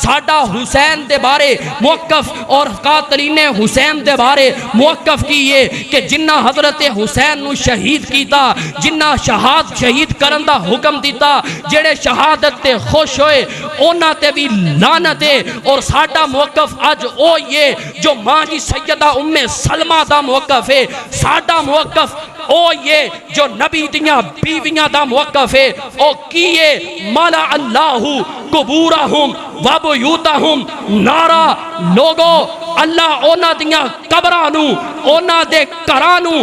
ساڈا حسین دے بارے موقف اور قاتلین حسین دے بارے موقف کیے کہ جنہ حضرت حسین نو شہید کیتا، جنہ شہید کرن دا حکم دیتا، جڑے شہادت تے خوش ہوئے اونا تے بھی لعنت ہے۔ اور ساڈا موقف اج او یہ جو ماں جی سیدہ ام سلمہ دا موقف ہے، ساڈا موقف او یہ جو نبی دیاں بیویاں دا موقف ہے، او کیے مالا اللہ قبورہم وبیوتہم نارا۔ لوگو اللہ اونا دیاں قبرانو اونا دے کرانو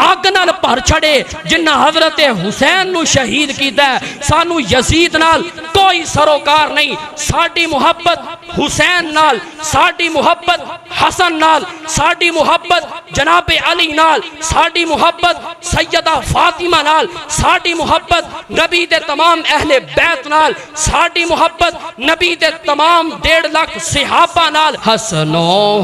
آگ نال پر چھڑے جنہ حضرت حسین نو شہید کیتا ہے۔ سانو یزید نال کوئی سروکار نہیں، ساڈی محبت حسین نال، ساڈی محبت حسن نال، ساڈی محبت جناب علی نال، ساڈی محبت سیدہ فاطمہ نال، ساڈی محبت نبی دے تمام اہل بیت نال، ساڈی محبت نبی دے تمام 1.5 لاکھ صحابہ نال۔ حسن و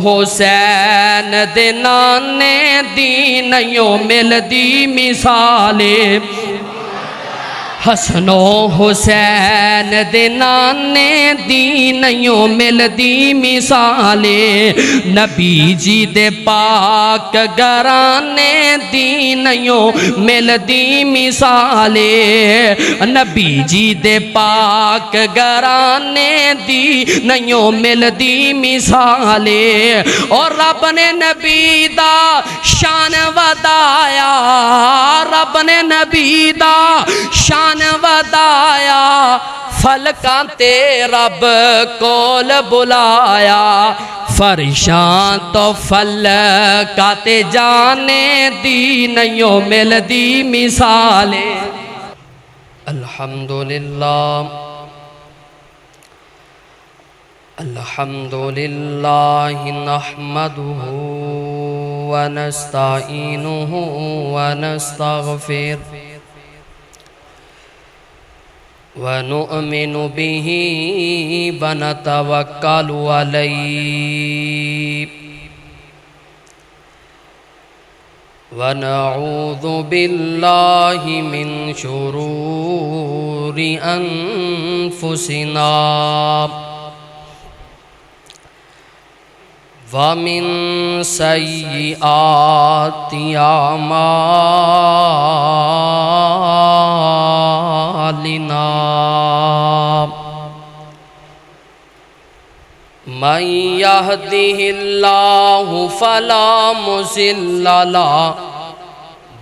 حسین دے نانے دی نیوں مل دی مثالے، حسن و حسین دے نانے دی نیوں مل دی مثالے، نبی جی دے پاک گرانے دی نیوں مل دی مثالے، نبی جی دے پاک گرانے دی نیوں مل دی مثالے۔ اور رب نے نبی دا شان ودایا، رب نے نبی دا شان ودایا، فلکاں تے رب کول بلایا، فرشاں تو فلکاں تے جانے دی نیوں مل دی مثالے۔ الحمدللہ الحمدللہ نحمدہ ونستعینہ ونستغفر وَنُؤْمِنُ بِهِ وَنَتَوَكَّلُ عَلَيْهِ وَنَعُوذُ بِاللَّهِ مِنْ شُرُورِ أَنفُسِنَا وَمِنْ سَيِّئَاتِ أَعْمَالِنَا مَنْ يَهْدِهِ اللَّهُ فَلَا مُضِلَّ لَهُ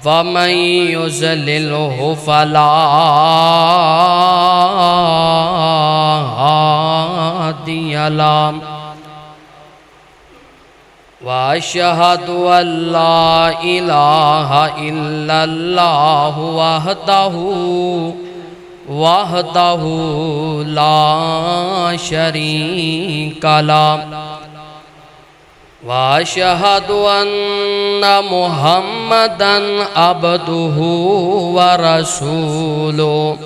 وَمَنْ يُضْلِلْهُ فَلَا هَادِيَ لَهُ وَأَشْهَدُ أَنْ لَا إِلَهَ إِلَّا اللَّهُ وحده لا شريك له وأشهد أن محمدًا عبده ورسوله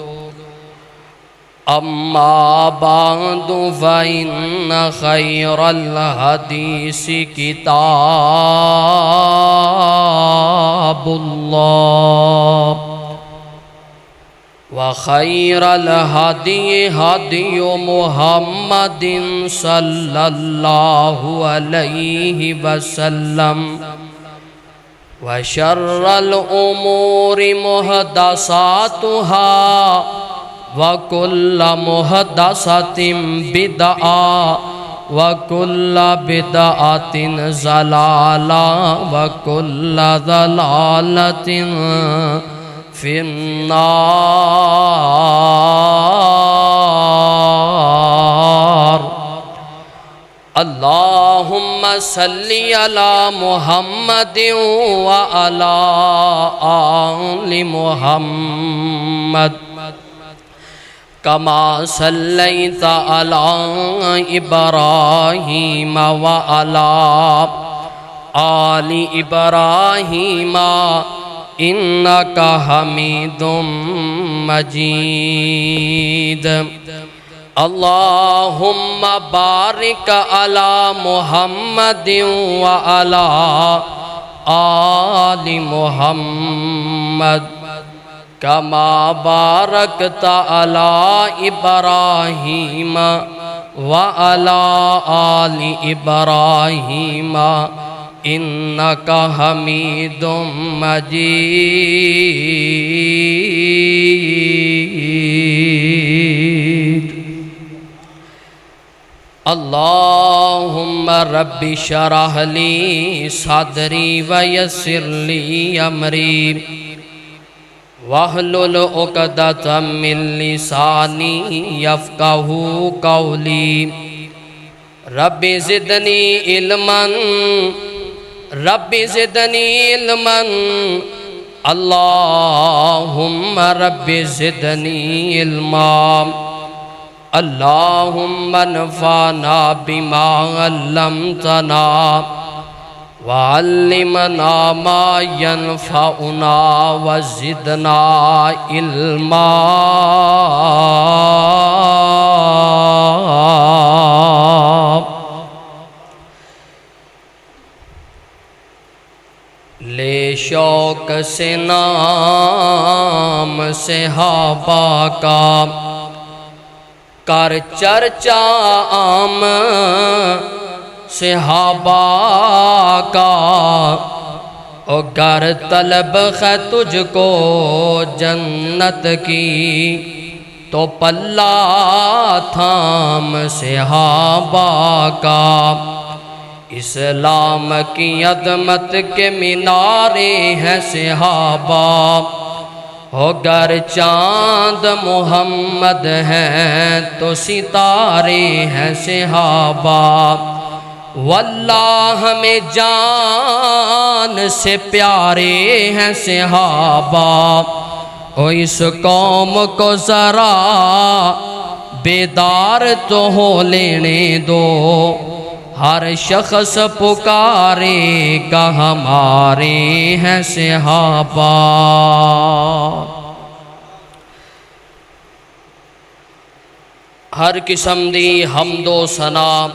أما بعد فإن خير الحديث كتاب الله وخير الهدي هدي محمد صلى الله عليه وسلم وشر الأمور محدثاتها وكل محدثة بدعة وكل بدعة ضلالة وكل ضلالة في النار اللهم صل على محمد وعلى آل محمد كما صليت على إبراهيم وعلى آل إبراهيم إنك حميد مجيد اللهم بارك على محمد وعلى آل محمد كما باركت على إبراهيم وعلى آل إبراهيم إنك حميد مجيد اللهم رب اشرح لي صدري ويسر لي أمري واحلل عقدة من لساني يفقهوا قولي رب زدني علما رب زدني علما اللهم رب زدني علما اللهم انفعنا بما علمتنا وعلمنا ما ينفعنا وزدنا علما لے شوق سے نام صحابہ کا کر چرچا عام صحابہ کا اگر طلب ہے تجھ کو جنت کی تو پلہ تھام صحابہ کا اسلام کی عظمت کے مینارے ہیں صحابہ اگر چاند محمد ہیں تو ستارے ہیں صحابہ واللہ ہمیں جان سے پیارے ہیں صحابہ اور اس قوم کو ذرا بیدار تو ہو لینے دو ہر شخص پکارے گا ہمارے ہیں صحابہ ہر قسم دی حمد و ثنا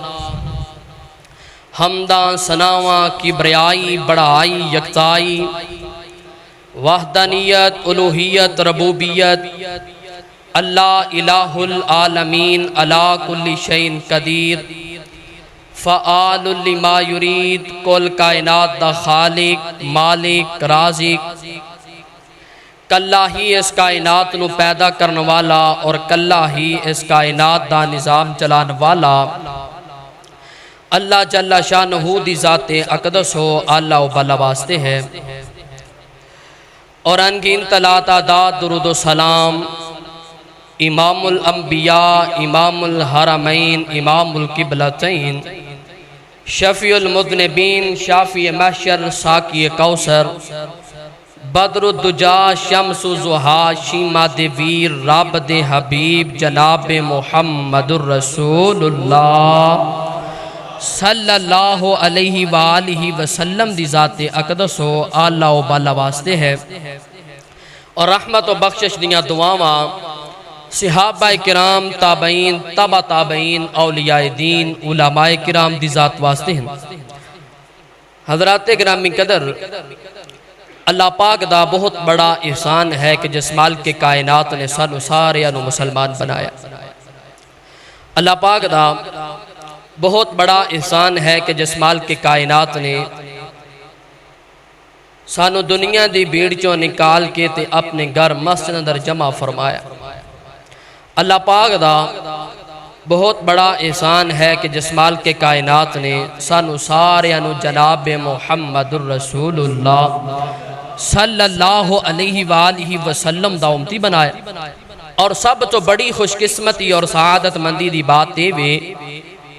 حمداں ثناواں کبریائی بڑائی یکتائی وحدانیت الوہیت ربوبیت اللہ الہ العالمین علی کل شیء قدیر فعال لما یرید کل کائنات دا خالق مالک رازق کلہ ہی اس کائنات نو پیدا کرنے والا اور کلہ ہی اس کائنات دا نظام چلان والا اللہ جل شانہ دی ذات اقدس ہو اللہ و بلا واسطے ہے اور انگین طلا تعداد درود و سلام امام الانبیاء امام الحرمین امام القبلتین شفیع المذنبین شافی محشر ساکی کوثر بدر الدجا شمس الضحیٰ شیمہ دے ویر رب دے حبیب جناب محمد الرسول اللہ صلی اللہ علیہ وآلہ وسلم دی ذات اقدس ہو اللہ و بالا واسطے ہے اور رحمت و بخشش دیاں دعاواں صحابہ کرام تابعین تبع تابعین اولیاء دین علماء کرام دی ذات واسطے ہیں حضرات گرامی قدر اللہ پاک دا بہت بڑا احسان ہے کہ جس مال کے کائنات نے سانو سارے انو مسلمان بنایا اللہ پاک دا بہت بڑا احسان ہے کہ جس مال کے کائنات نے سانو دنیا دی بھیڑ چوں نکال کے تے اپنے گھر مسجد اندر جمع فرمایا اللہ پاک دا بہت بڑا احسان ہے کہ جس مال کے کائنات نے سانو سارے انو جناب محمد الرسول اللہ صلی اللہ علیہ وآلہ وسلم دا امتی بنایا اور سب تو بڑی خوش قسمتی اور سعادت مندی دی بات دے وے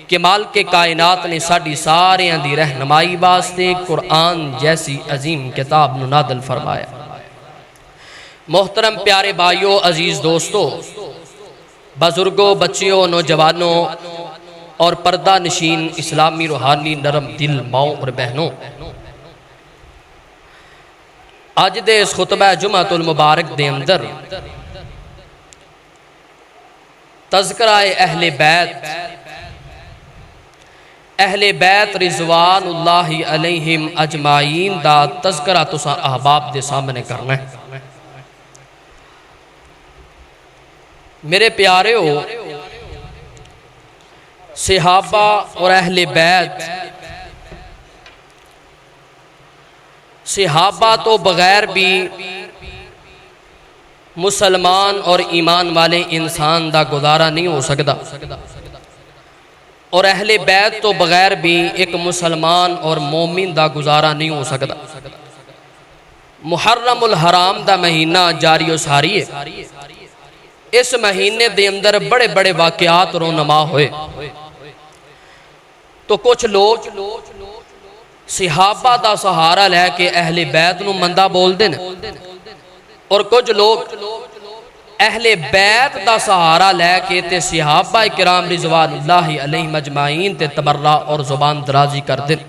کہ مال کے کائنات نے ساڑی سارے اندی رہنمائی واسطے قرآن جیسی عظیم کتاب نادل فرمایا محترم پیارے بھائیوں عزیز دوستوں بزرگوں بچیوں نوجوانوں اور پردہ نشین اسلامی روحانی نرم دل ماؤں اور بہنوں آج دے اس خطبہ جمعۃ المبارک دے اندر تذکرہ اہل بیت رضوان اللہ علیہم اجمعین دا تذکرہ تسا احباب دے سامنے کرنا ہے میرے پیارے ہو صحابہ اور اہل بیت، صحابہ تو بغیر بھی مسلمان اور ایمان والے انسان دا گزارا نہیں ہو سکتا، اور اہل بیت تو بغیر بھی ایک مسلمان اور مومن دا گزارا نہیں ہو سکتا۔ محرم الحرام دا مہینہ جاری و ساری ہے، اس مہینے دے اندر بڑے بڑے واقعات رونما ہوئے، تو کچھ لوگ صحابہ دا سہارا لے کے اہل بیت نو مندہ بول دیں، اور کچھ لوگ اہل بیت دا سہارا لے کے تے صحابہ کرام رضوان اللہ علیہ مجمعین تے تبرہ اور زبان درازی کر دیں۔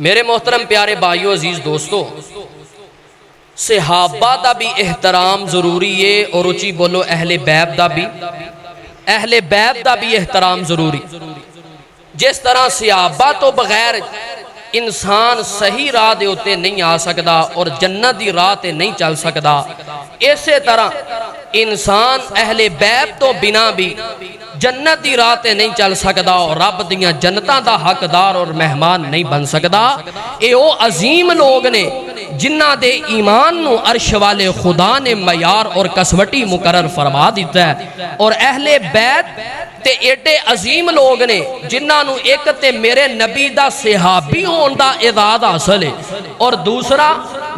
میرے محترم پیارے بھائیو عزیز دوستو، صحابہ دا بھی احترام ضروری ہے، اور اچھی بولو اہل بیت دا بھی احترام ضروری۔ جس طرح صحابہ تو بغیر انسان صحیح راہ دے ہوتے نہیں آ سکدا اور جنت دی راہ تے نہیں چل سکدا، اسی طرح انسان اہل بیت تو بنا بھی جنت دی راہ تے نہیں چل سکدا اور رب دیاں جنتاں دا حقدار اور مہمان نہیں بن سکدا۔ اے او عظیم لوگ نے جنہ دے ایمان نو عرش والے خدا نے معیار اور کسوٹی مقرر فرما دیتا ہے، اور اہل بیت تے ایڈے عظیم لوگ نے جنہ نو ایک تے میرے نبی دا صحابی ہون دا اعزاز حاصل ہے، اور دوسرا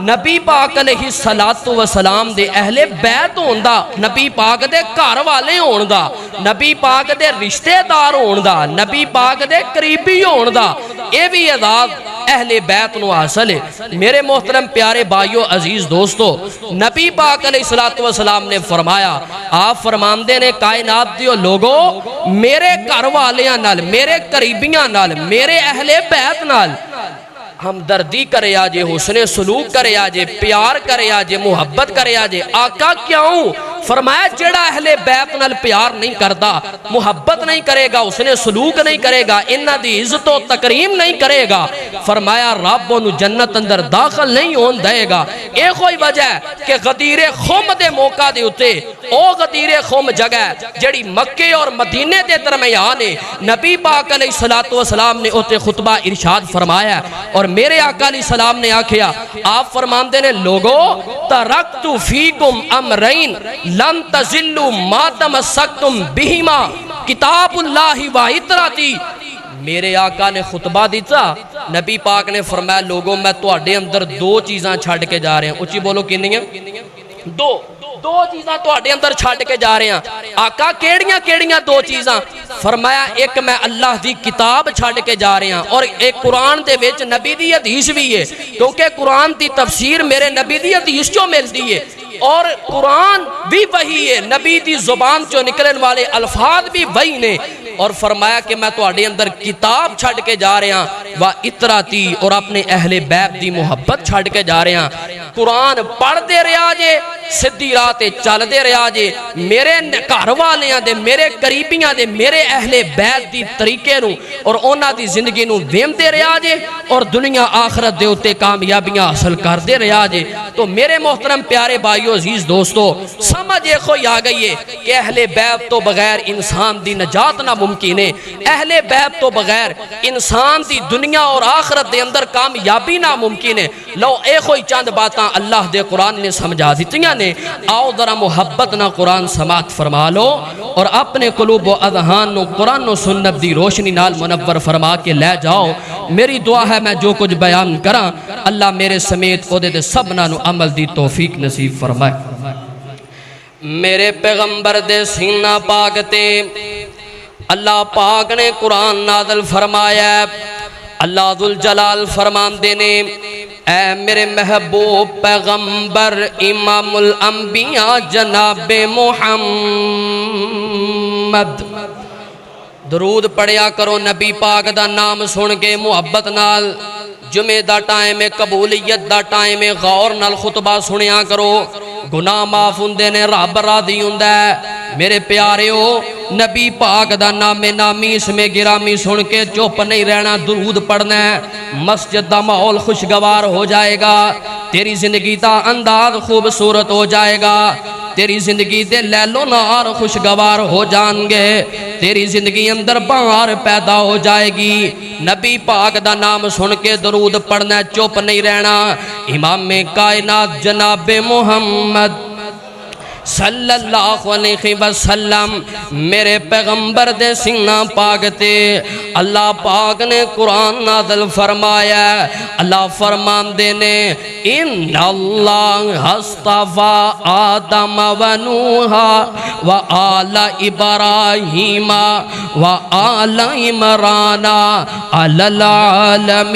نبی پاک علیہ السلام دے اہل بیت ہون دا، نبی پاک دے گھر والے ہون دا، نبی پاک دے رشتہ دار ہون دا، نبی پاک دے قریبی ہون دا، اے بھی اعزاز اہل بیت نو حاصل ہے۔ میرے محترم پیارے بھائیو عزیز دوستو، نبی پاک علیہ السلام نے فرمایا، آپ فرماندے نے کائنات دیو لوگو میرے گھر والیاں نال، میرے قریبیاں نال، میرے اہل بیت نال ہمدردی کرے آجے، حسن سلوک کرے آجے، پیار کرے آجے، محبت کرے آجے۔ آقا کیوں؟ فرمایا جڑا اہل بیت نال پیار نہیں کردا، محبت نہیں کرے گا، حسن سلوک نہیں کرے گا، انہاں دی عزت و تکریم نہیں کرے گا، فرمایا رب انہوں جنت اندر داخل نہیں ہون دے گا۔ ایک کوئی وجہ ہے کہ غدیر خم دے موقع دے ہوتے، او غدیر خم جگہ جڑی مکے اور مدینے دے درمیان ہے، نبی پاک علیہ السلام نے اوتے خطبہ ارشاد فرمایا، اور میرے آقا علیہ السلام نے آکھیا، آپ فرماندے نے لوگو ترکت فیکم امرین لن تزلوا ما تمسکتم بہما کتاب اللہ و اطراتی۔ میرے آقا نے خطبہ دیتا، نبی پاک نے فرمایا لوگوں میں تو اڈے اندر دو چیزاں چھاڑ کے جا رہے ہیں، اچھی بولو کنی ہیں؟ دو چیزاں تو اڈے اندر چھاڑ کے جا رہے ہیں۔ آقا کیڑیاں دو چیزاں؟ فرمایا ایک میں اللہ دی کتاب چھاڑ کے جا رہے ہیں، اور ایک قرآن دے وچ نبی دی حدیث بھی ہے، کیونکہ قرآن دی تفسیر میرے نبی دی حدیث چوں ملتی ہے، اور قرآن بھی وہی ہے، نبی دی زبان چوں نکلن والے الفاظ بھی وہی نے، اور فرمایا کہ میں تو اڈے اندر کتاب چھڑ کے جا رہے ہیں و اطراتی، اور اپنے اہل بیت دی محبت چھڑ کے جا رہے ہیں۔ قرآن پڑھ دے رہا جے، سدھی راہ تے چل دے رہا جے، میرے گھر والیاں دے، میرے قریبیاں دے، میرے اہل بیت دی طریقے نو اور انہاں دی زندگی نو ویم دے رہا جے، اور دنیا آخرت دے اتے کامیابیاں حاصل کر دے رہا جے۔ تو میرے محترم پیارے بھائیو عزیز دوستو، سمجھ ایک ہوئی آ گئی ہے کہ اہل بیت تو بغیر انسان دی نجات نہ ممکن ہے، اہل بیت تو بغیر انسان دی دنیا اور آخرت دے اندر کامیابی نہ ممکن ہے۔ لو ایک ہوئی چند باتاں اللہ دے قرآن نے سمجھا دیتیاں نے، آؤ ذرا محبت نہ قرآن سماعت فرما لو، اور اپنے قلوب و اذہان نو قرآن و سنت دی روشنی نال منور فرما کے لے جاؤ۔ میری دعا ہے میں جو کچھ بیان کراں اللہ میرے سمیت عہدے دے سبنا نو عمل دی توفیق نصیب فرمائے۔ میرے پیغمبر دے سینہ پاک تے اللہ پاک نے قرآن نازل فرمایا ہے۔ اللہ ذوالجلال فرماندے نے، اے میرے محبوب پیغمبر امام الانبیاء جناب محمد، درود پڑھیا کرو نبی پاک دا نام سن کے محبت نال، جمعہ دا ٹائم قبولیت دا ٹائم غور نال خطبہ سنیا کرو، گناہ معاف ہوندے نے، رب راضی ہوندا ہے۔ میرے پیاریو نبی پاک دا نام نامی اس میں گرامی سن کے چپ نہیں رہنا، درود پڑھنا ہے، مسجد دا ماحول خوشگوار ہو جائے گا، تیری زندگی دا انداز خوبصورت ہو جائے گا، تیری زندگی دے لیلو نہار خوشگوار ہو جان گے، تیری زندگی اندر بہار پیدا ہو جائے گی۔ نبی پاک دا نام سن کے درود پڑھنا، چپ نہیں رہنا۔ امام کائنات جناب محمد صلی اللہ علیہ وسلم میرے پیغمبر دے سینہ پاک تے اللہ پاک نے قرآن نازل فرمایا۔ اللہ فرمان دینے ان اللہ اصطفیٰ آدم و نوح و آل ابراہیم و آل عمران علی العالمین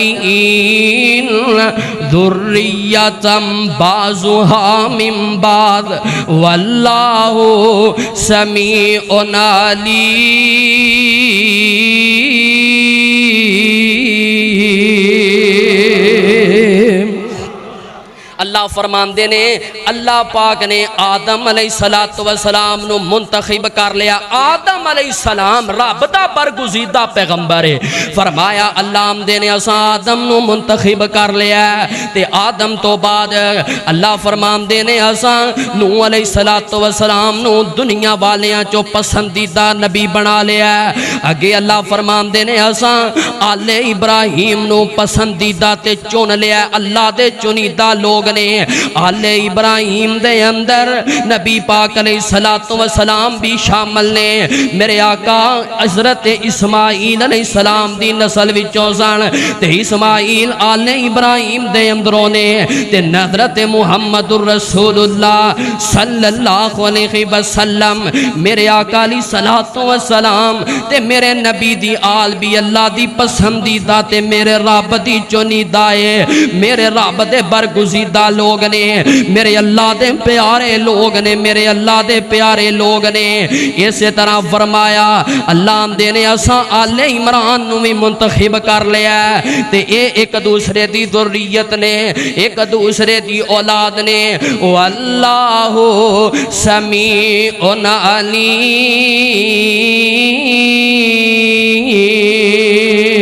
ذریۃ بعضها من بعض واللہ سمیع علیم۔ اللہ فرمان دینے اللہ پاک نے آدم علیہ السلام نو منتخب کر لیا۔ آدم علیہ السلام رب دا برگزیدہ پیغمبر ہے۔ فرمایا اللہ دینے اساں آدم نو منتخب کر لیا تے آدم تو بعد اللہ فرمان دینے اساں نوح علیہ السلام نو دنیا والیاں چو پسندیدہ نبی بنا لیا۔ اگے اللہ فرمان دینے اساں آل ابراہیم نو پسندیدہ تے چن لیا۔ اللہ دے چنیدہ لوگ نے آل ابراہیم دے اندر نبی پاک علیہ السلام بھی شامل نے۔ میرے آقا حضرت اسماعیل علیہ السلام دی نسل وچوں سن تے اسماعیل آل ابراہیم دے اندروں نے تے حضرت محمد الرسول اللہ صلی اللہ علیہ وسلم میرے آقا علیہ السلام تے میرے نبی دی آل بھی اللہ دی پسندیدہ تے میرے رب دی چنیدہ ہے۔ میرے رب دے برگزیدہ لوگ نے، میرے اللہ دے پیارے لوگ نے، میرے اللہ دے پیارے لوگ نے۔ اسی طرح فرمایا اللہ دینے اساں آل عمران نو بھی منتخب کر لیا تے اے ایک دوسرے دی ذریت نے، ایک دوسرے دی اولاد نے۔ واللہ سمیع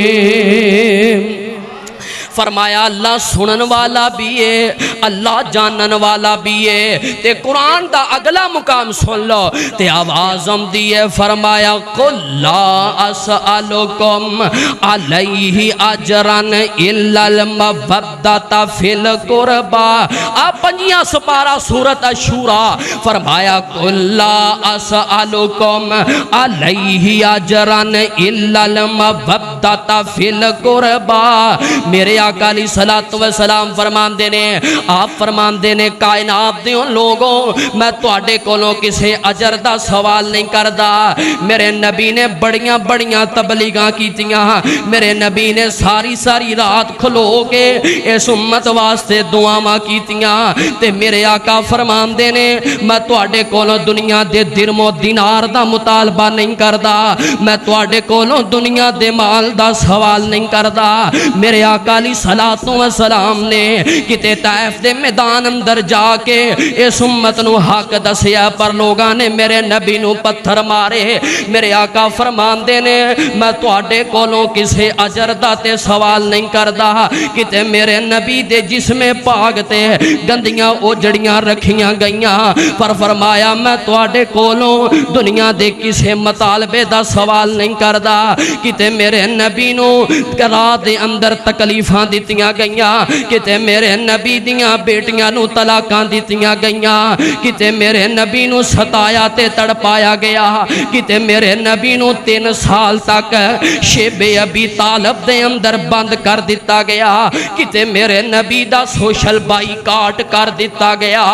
علیم۔ فرمایا اللہ سنن والا بھی ہے، اللہ جانن والا بھی ہے۔ تے قرآن دا اگلا مقام سن لو تے آواز دی ہے۔ فرمایا قل لا اسألکم علیہ اجرا الا المودۃ فی القربى۔ آپ پنجیاں سپارہ سورۃ الشورى۔ فرمایا قل لا اسألکم علیہ اجرا الا المودۃ فی القربى۔ میرے آقا علیہ السلام فرمان دینے، آپ فرمان دینے کائنات دیوں لوگوں میں تواڈے کولوں کسے اجر دا سوال نہیں کردا۔ میرے نبی نے بڑیاں بڑیاں تبلیغاں کیتیاں، میرے نبی نے ساری ساری رات کھلو کے اس امت واسطے دعاواں کیتیاں تے میرے آقا فرمان دینے میں تواڈے کولوں دنیا دے درم و دینار دا مطالبہ نہیں کردا، میں تواڈے کولوں دنیا دے مال دا سوال نہیں کردا۔ میرے آقا علیہ السلام نے کتے طائف دے میدان اندر جا کے اس امت نو حق دسیا پر لوگاں نے میرے نبی نو پتھر مارے۔ میرے آقا فرمان دینے میں تواڈے کولوں کسے اجر دا تے سوال نہیں کردا، کتے میرے نبی دے جسم پاک تے گندیاں اوجڑیاں رکھیاں گئیاں، پر فرمایا میں تواڈے کولوں دنیا دے کسے مطالبے دا سوال نہیں کردا، کتے میرے نبی نو رات دے اندر تکلیفاں دتیاں گئیاں، کتے میرے نبی دیاں بیٹیاں نو طلاقاں دتیاں گئیاں، کتے میرے نبی نو ستایا تے تڑپایا گیا، کتے میرے نبی نو 3 سال تک شیب ابی طالب دے اندر بند کر دیتا گیا، کتے میرے نبی دا سوشل بائیکاٹ کر دیتا گیا۔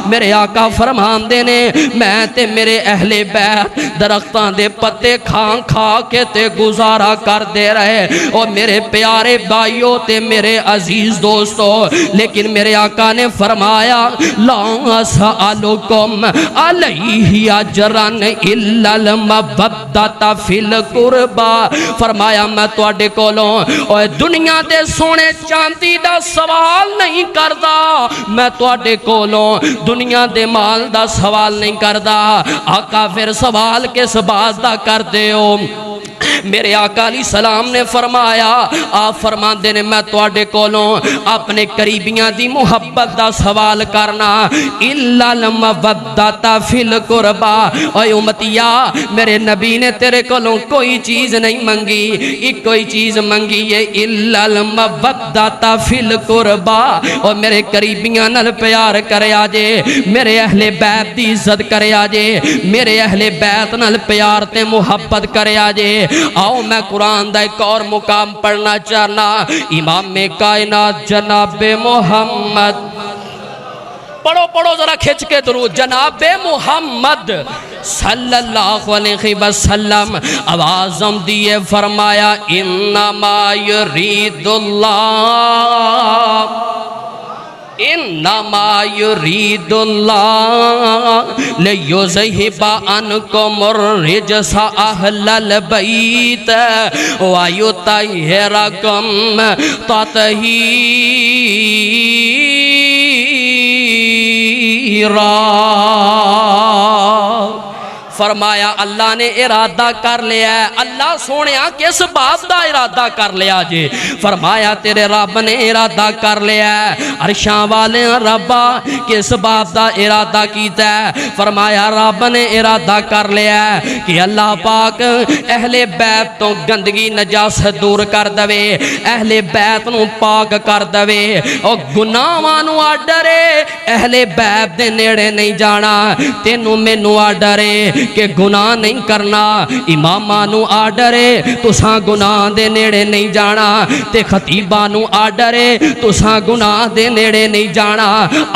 میرے آقا فرمان دینے میں تے میرے اہل بیت درختاں دے پتے کھان کھا کے تے گزارا کر دے رہے اور میرے پیارے بھائیوں تے میرے عزیز دوستو، لیکن میرے آقا نے فرمایا لا اسألکم علیہ اجرا الا المودۃ فی القربى۔ فرمایا میں تواڈے کولوں اوے دنیا دے سونے چاندی دا سوال نہیں کردا، میں تواڈے کولوں دنیا دے مال دا سوال نہیں کردا۔ آقا پھر سوال کس بات دا کردے ہو؟ میرے آقا علیہ السلام نے فرمایا، آپ فرماندے نے میں تواڈے کولوں اپنے قریبیاں دی محبت دا سوال کرنا، الا المودۃ فی القربا، اے امتیا میرے نبی نے تیرے کولوں کوئی چیز نہیں منگی، ایک کوئی چیز منگی ہے، الا المودۃ فی القربا، اور میرے قریبیاں نال پیار کریا جے، میرے اہل بیت دی عزت کریا جے، میرے اہل بیت نال پیار تے محبت کریا جے۔ آؤ میں قرآن دا ایک اور مقام پڑھنا چاہنا، امام کائنات جناب محمد، پڑھو ذرا کھچ کے درود، جناب محمد صلی اللہ علیہ وسلم آوازم دیے فرمایا، انما یرید اللہ، انما یرید اللہ لیذہب عنکم الرجس اہل البیت ویطہرکم تطہیرا۔ فرمایا اللہ نے ارادہ کر لیا ہے، اللہ سونیا کس بات دا ارادہ کر لیا جی؟ فرمایا تیرے رب نے ارادہ کر لیا ہے، عرشاں والے ربا کس بات دا ارادہ کیتا ہے؟ فرمایا رب نے ارادہ کر لیا ہے کہ اللہ پاک اہل بیت تو گندگی نجاست دور کر دوے، اہل بیت نو پاک کر دوے، اور گناہاں نو ڈرے، اہل بیت دے نیڑے نہیں جانا، تینوں مینوں ڈرے کہ گناہ نہیں کرنا، اماماں نو ڈرے تساں گناہ دے نیڑے نہیں جانا، تے خطیباں نو ڈرے تساں گناہ دے نیڑے نہیں جانا،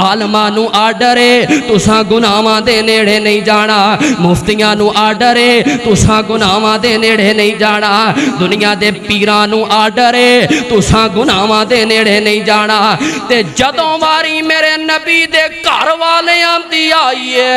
عالماں نو ڈرے تساں گناہاں دے نیڑے نہیں جانا، مفتیاں نو ڈرے تساں گناہاں دے نیڑے نہیں جانا، دنیا دے پیراں نو ڈرے تساں گناہاں دے نیڑے نہیں جانا۔ تے جدوں واری میرے نبی دے گھر والیاں دی آئیے،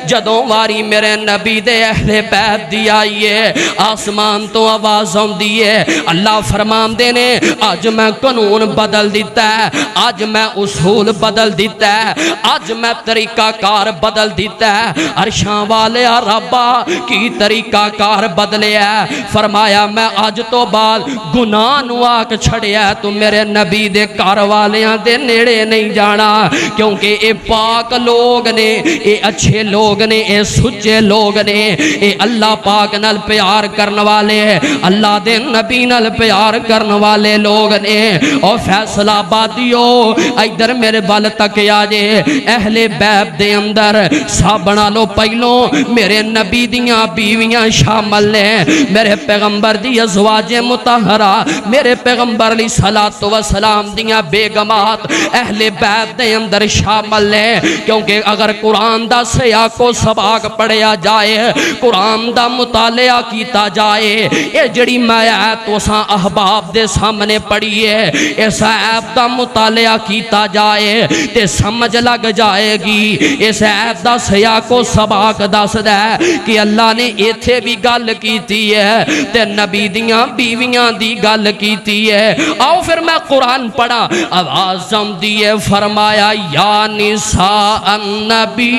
جدوں واری میرے نبی دے اہل بیت دی آئیے، آسمان تو آواز آندی ہے، اللہ فرمان دینے آج میں قانون بدل دیتا ہے، آج میں اصول بدل دیتا ہے، آج میں طریقہ کار بدل دیتا ہے۔ عرشاں والے ربا کی طریقہ کار بدلے ہے، فرمایا میں آج تو بعد گناہ نو آک چھڑیا ہے، تو میرے نبی دے گھر والیاں دے نیڑے نہیں جانا، کیونکہ اے پاک لوگ نے، اے اچھے لوگ نے، اے سچے لوگ نے، اے اللہ پاک نال پیار کرن والے، اللہ دے نبی نال پیار کرن والے لوگ نے۔ اور فیصلہ آبادیو ادھر میرے بال تک آجے، اہل بیت دے اندر سابنا لو پہلوں میرے نبی دیاں بیویاں شامل نے، میرے پیغمبر دی ازواج مطہرہ، میرے پیغمبر علیہ السلام دیاں بیگمات اہل بیت دے اندر شامل نے، کیونکہ اگر قرآن دا سیاق و سباق پڑھیا جائے، قرآن دا مطالعہ کیتا جائے، اے جڑی میں آیت وساں احباب دے سامنے پڑھیے، اس آیت دا مطالعہ کیتا جائے تے سمجھ لگ جائے گی، اس آیت دا سیاق و سباق دس دے کہ اللہ نے ایتھے بھی گل کیتی ہے تے نبی دیاں بیویاں دی گل کیتی ہے۔ آؤ پھر میں قرآن پڑھا، آواز دیئے فرمایا، یا نساء النبی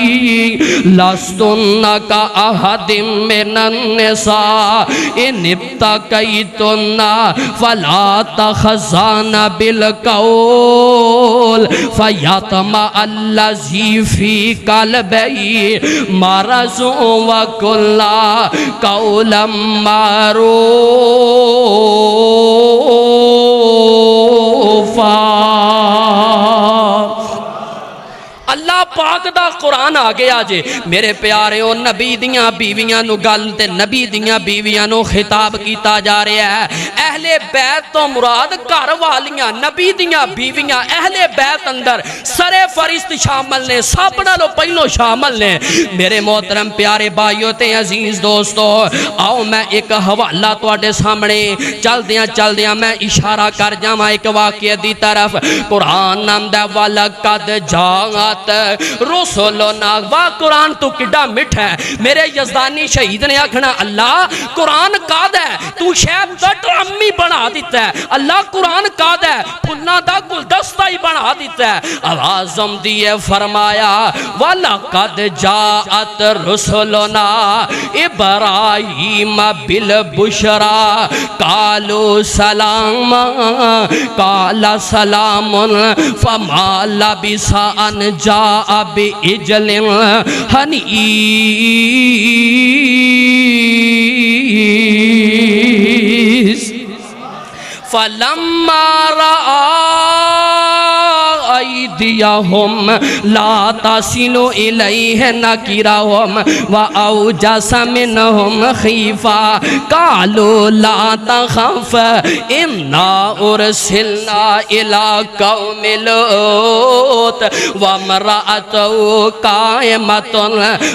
لستن کا احد من النساء ان ابتغیتن فلا تخضعن بالقول فیطمع الذی فی قلبہ مرض وقلن قولا معروفا۔ اللہ پاک دا قرآن آ گیا جے، میرے پیارے او نبی دیاں بیویاں نو گل تے نبی دیاں بیویاں نو خطاب کیتا جا رہا ہے۔ اہل بیت تو مراد گھر والیاں، نبی دیاں بیویاں اہل بیت اندر سرے فرشت شامل نے، سب نالوں پہلو شامل نے۔ میرے محترم پیارے بھائیو تے عزیز دوستو، آؤ میں ایک حوالہ تواڈے سامنے چل دیاں میں اشارہ کر جاواں ایک واقعے دی طرف۔ قرآن نام دا وَلَقَدْ جَاءَتْ رسلنا واہ قرآن تو کڈا مٹھا ہے میرے یزدانی شہید نے آکھنا اللہ قرآن کاد ہے تو شیب دا ڈرامی بنا دیتا ہے اللہ قرآن کاد ہے پھلنا دا گلدستہ ہی بنا دیتا ہے آوازم دیے فرمایا وَلَقَدْ جَاءَتْ رُسُلُنَا إِبْرَاهِيمَ بِالْبُشْرَى قَالُوا سَلَامًا قَالَ سَلَامٌ فَمَا لَبِثَ أَنْ جَاءَ بِعِجْلٍ حَنِيذٍ فَلَمَّا رَأَى أيديهم لا تصل إليه نكرهم وأوجس منهم خيفة قالوا لا تخف إنا أرسلنا إلى قوم لوط وامرأته قائمة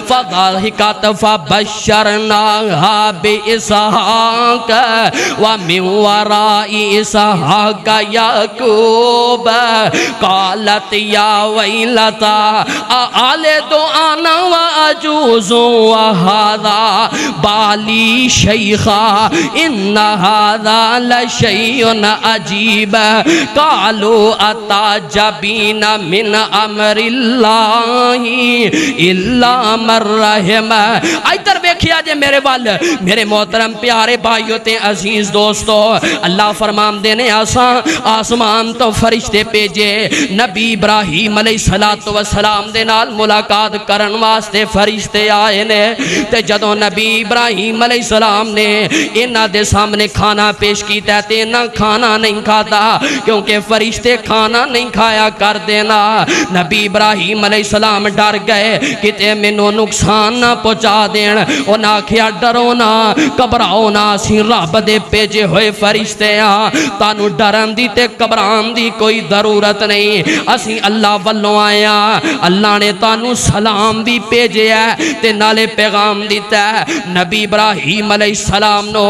فضحكت فبشرناها بإسحاق ومن وراء إسحاق يعقوب قالت يا ويلتا أألد أنا وأجوز وهذا بالي شيخا إن هذا لشيء عجيب قالوا أتعجبين من أمر الله إلا من رحم ادھر دیکھیا جے میرے وال میرے محترم پیارے بھائیو تے عزیز دوستو اللہ فرمان دینے آسمان تو فرشتے پیجے نبی ابراہیم علیہ السلام دے نال ملاقات کرن واسطے فرشتے آئے نے تے جدوں نبی ابراہیم علیہ السلام نے انہاں دے سامنے کھانا پیش کیتا تے انہاں کھانا نہیں کھاتا کیونکہ فرشتے کھانا نہیں کھایا کر دینا نبی ابراہیم علیہ السلام ڈر گئے کتے مینوں نقصان نہ پہنچا دین انہاں کیا ڈرو نہ گھبراؤ نہ اسی رب دے بھیجے ہوئے فرشتے ہاں تانوں ڈرن دی تے گھبران دی کوئی ضرورت نہیں اسی اللہ والوں آیا اللہ نے تانوں سلام بھی بھیجے ہے تے نالے پیغام دیتا ہے نبی ابراہیم علیہ السلام نو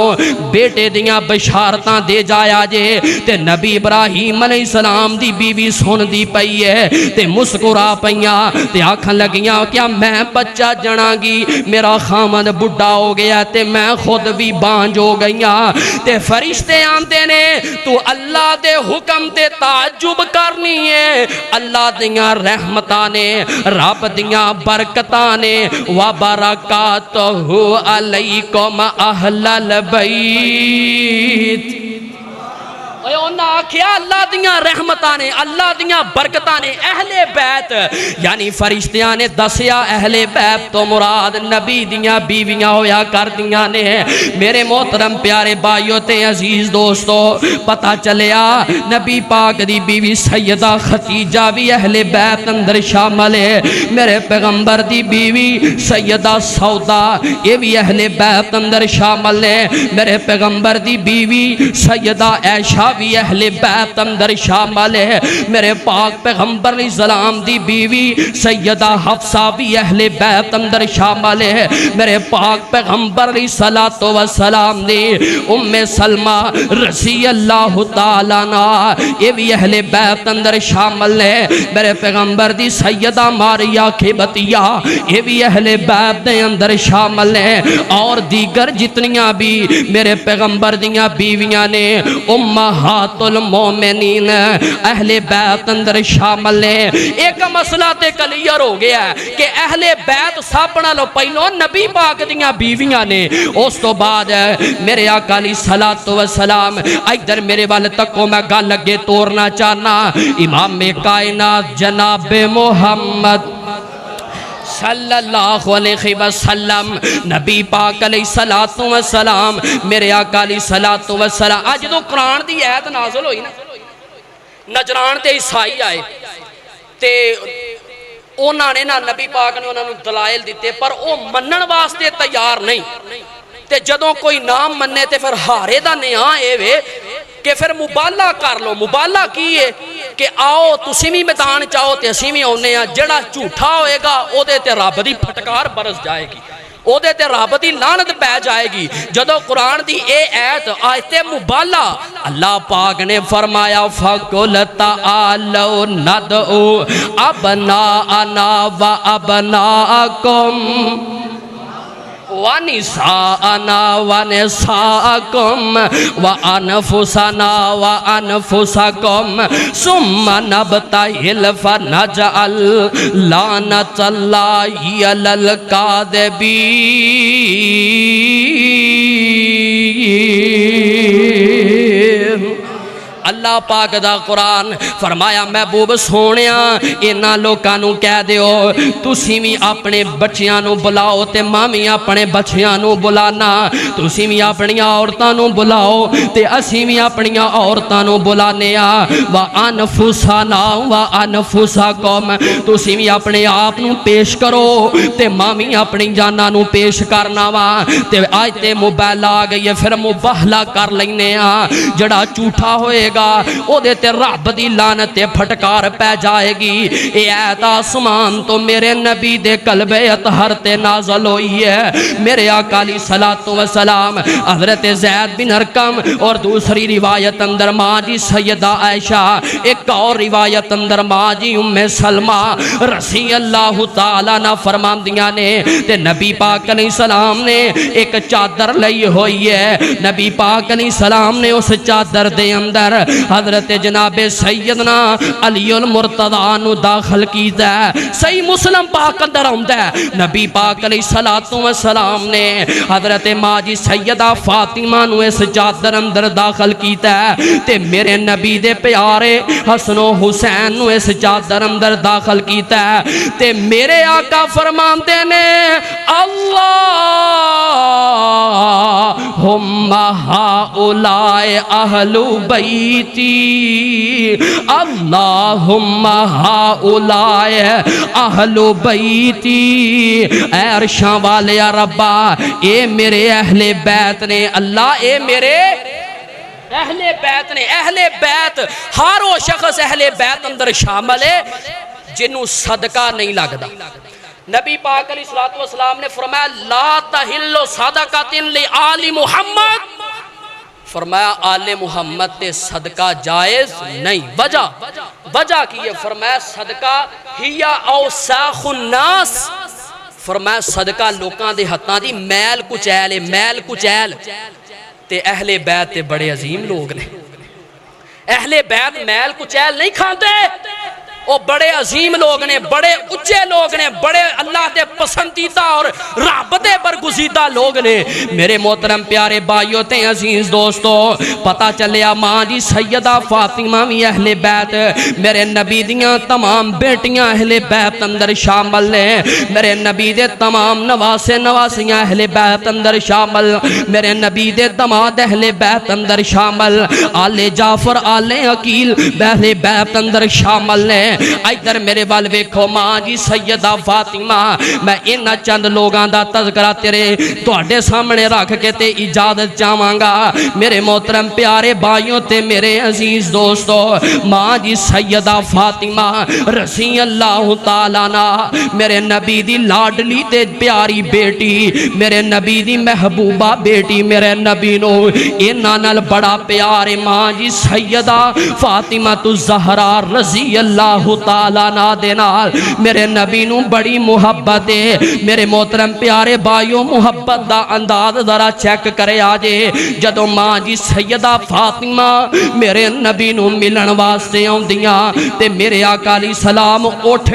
بیٹے دیاں بشارتاں دے جایا جے تے نبی ابراہیم علیہ السلام دی بیوی سن دی پئی ہے تے مسکرا پئیاں تے آکھن لگیاں کیا میں بچہ جنا گی میرا خامد بڑھا ہو گیا تے میں خود بھی بانج ہو گئیاں تے فرشتے آندے نے تو اللہ دے حکم تے تعجب کرنی ہے اللہ دیاں رحمتاں نے رب دیاں برکتاں نے وبرکاتہ علیکم اہل البیت انہاں آکھیا اللہ دیاں رحمتاں نے اللہ دیاں برکتاں نے اہل بیت یعنی فرشتیاں نے دسیا اہل بیت تو مراد نبی دیاں بیویاں ہویا کر دیاں نے میرے محترم پیارے بھائیو تے عزیز دوستو پتہ چلیا نبی پاک دی بیوی سیدہ ختیجہ بھی اہل بیت اندر شامل ہے میرے پیغمبر دی بیوی سیدہ سودا یہ بھی اہل بیت اندر شامل ہے میرے پیغمبر دی بیوی سیدہ عائشہ بھی اہل بیت اندر شامل ہے میرے پاک پیغمبر علیہ السلام دی بیوی سیدہ حفصہ بھی اہل بیت اندر شامل ہے میرے پاک پیغمبر علیہ السلام دی ام سلمہ رضی اللہ تعالیٰ عنہ یہ بھی اہل بیت اندر شامل ہے میرے پیغمبر دی سیدہ ماریہ قبطیہ یہ بھی اہل بیت دے اندر شامل ہے اور دیگر جتنیاں بھی میرے پیغمبر دیاں بیویاں نے امہات المومنین اہل بیت اندر شامل ہے ایک مسئلہ تے کلیئر ہو گیا ہے کہ اہل بیت سابنا لو پہلو نبی پاک دیاں بیویاں نے اس تو بعد میرے آقا علیہ السلام ادھر میرے والے تک کو میں گل لگے توڑنا چاہنا امام کائنات جناب محمد صلی اللہ علیہ وسلم نبی پاک علیہ السلام میرے آقا علیہ السلام آج تو قرآن دی آیت نازل ہوئی نا نجران تے عیسائی آئے تے انہوں نے نا نبی پاک نے انہوں نے دلائل دیتے پر او منن واسطے تیار نہیں تے جدوں کوئی نام مننے تے پھر ہارے دا نیاں اے وے کہ پھر مبالہ کر لو مبالہ کی ہے کہ آؤ تسی بھی میدان چاہو تے اسی بھی ہونے ہیں جڑا جھوٹا ہوئے گا او دے تے رب دی پھٹکار برس جائے گی او دے تے رب دی لعنت پہ جائے گی۔ جدو قرآن دی اے ایت آیت مبالہ اللہ پاک نے فرمایا فَقُلْ تَعَالَوْا نَدْعُوا أَبْنَاءَنَا وَأَبْنَاءَكُمْ وَنِسَاءَنَا وَنِسَاءَكُمْ وَأَنفُسَنَا وَأَنفُسَكُمْ ثُمَّ نَبْتَهِلْ فَنَجْعَلْ لَعْنَةَ اللَّهِ عَلَى الْكَاذِبِينَ۔ اللہ پاک دا قرآن فرمایا محبوب سونیا انہاں لوکاں نو کہہ دیو تسی بھی اپنے بچیاں نو بلاؤ تے مامی اپنے بچیاں نو بلانا، تسی بھی اپنی عورتاں نو بلاؤ تے اسی بھی اپنی عورتاں نو بلانے وَأَنفُسَنَا وَأَنفُسَكُمْ تسی بھی اپنے آپ نو پیش کرو تے مامی اپنی جانا نو پیش کرنا وا تے آیت موبائل آ گئی ہے پھر مباہلہ کر لینے جڑا جھوٹا ہوئے گا او دے تے رب دی لعنت پھٹکار پہ جائے گی۔ اے آیت آسمان تو میرے نبی دے قلب اطہر تے نازل ہوئی ہے۔ میرے آقا علیہ الصلوۃ والسلام حضرت زید بن ارقم اور دوسری روایت اندر ماں جی سیدہ عائشہ، ایک اور روایت اندر ماں جی ام سلمہ رضی اللہ تعالیٰ نہ فرماندیاں نے تے نبی پاک علیہ السلام نے ایک چادر لئی ہوئی ہے، نبی پاک علیہ السلام نے اس چادر دے اندر حضرت جناب سیدنا علی المرتضیٰ نو داخل کیتا ہے۔ صحیح مسلم پاک اندر آمدا ہے نبی پاک علیہ السلام نے حضرت ماں جی سیدہ فاطمہ نو اس چادر اندر داخل کیتا ہے تے میرے نبی دے پیارے حسن و حسین نو اس چادر اندر داخل کیتا ہے تے میرے آقا فرماندے نے اللہم ہؤلاء اہل بیتی اللہم ہؤلاء اہل بیتی اے عرشاں والے ربا اے میرے اہل بیت نے، اللہ اے میرے اہل بیت نے۔ اہل بیت ہر وہ شخص اہل بیت اندر شامل ہے جنہوں صدقہ نہیں لگدا۔ نبی پاک علیہ السلام نے فرمایا لا تحل صدقۃ لآل محمد، فرمایا آل محمد تے صدقہ جائز نہیں۔ وجہ کی ہے فرمایا صدقہ ہی اوساخ الناس، فرمایا صدقہ لوکاں دے ہتھاں دی میل کچیل تے اہل بیت تے بڑے عظیم لوگ نے۔ اہل بیت میل کچیل نہیں کھاندے، وہ بڑے عظیم لوگ نے، بڑے اچھے لوگ نے، بڑے اللہ دے پسندیدہ اور رب دے برگزیدہ لوگ نے۔ میرے محترم پیارے بھائیو تے عزیز دوستو پتہ چلیا ماں جی سیدہ فاطمہ بھی اہل بیت، میرے نبی دیاں تمام بیٹیاں اہل بیت اندر شامل نے، میرے نبی دے تمام نواسیاں اہل بیت اندر شامل، میرے نبی دے دماد اہل بیت اندر شامل، آل جعفر آل عقیل اہل بیت اندر شامل نے۔ ادھر میرے وال ویکھو ماں جی سیدہ فاطمہ، میں انہاں چند لوگاں دا تذکرہ تیرے تواڈے سامنے رکھ کے تے اجازت چاہواں گا۔ میرے محترم پیارے بھائیوں تے میرے عزیز دوستو ماں جی سیدہ فاطمہ رضی اللہ تعالیٰ عنہ میرے نبی دی لاڈلی تے پیاری بیٹی، میرے نبی دی محبوبہ بیٹی، میرے نبی نو انہاں نال بڑا پیار ہے۔ ماں جی سیدہ فاطمہ الزہرا رضی اللہ تعالیٰ عنہ دے نال میرے نبی نو بڑی محبت ہے۔ میرے محترم پیارے بھائیوں محبت دا انداز ذرا چیک کرے آجے جدو ماں جی سیدہ فاطمہ میرے نبی نو ملن واسطے آندیاں تے میرے آقا علیہ السلام اٹھ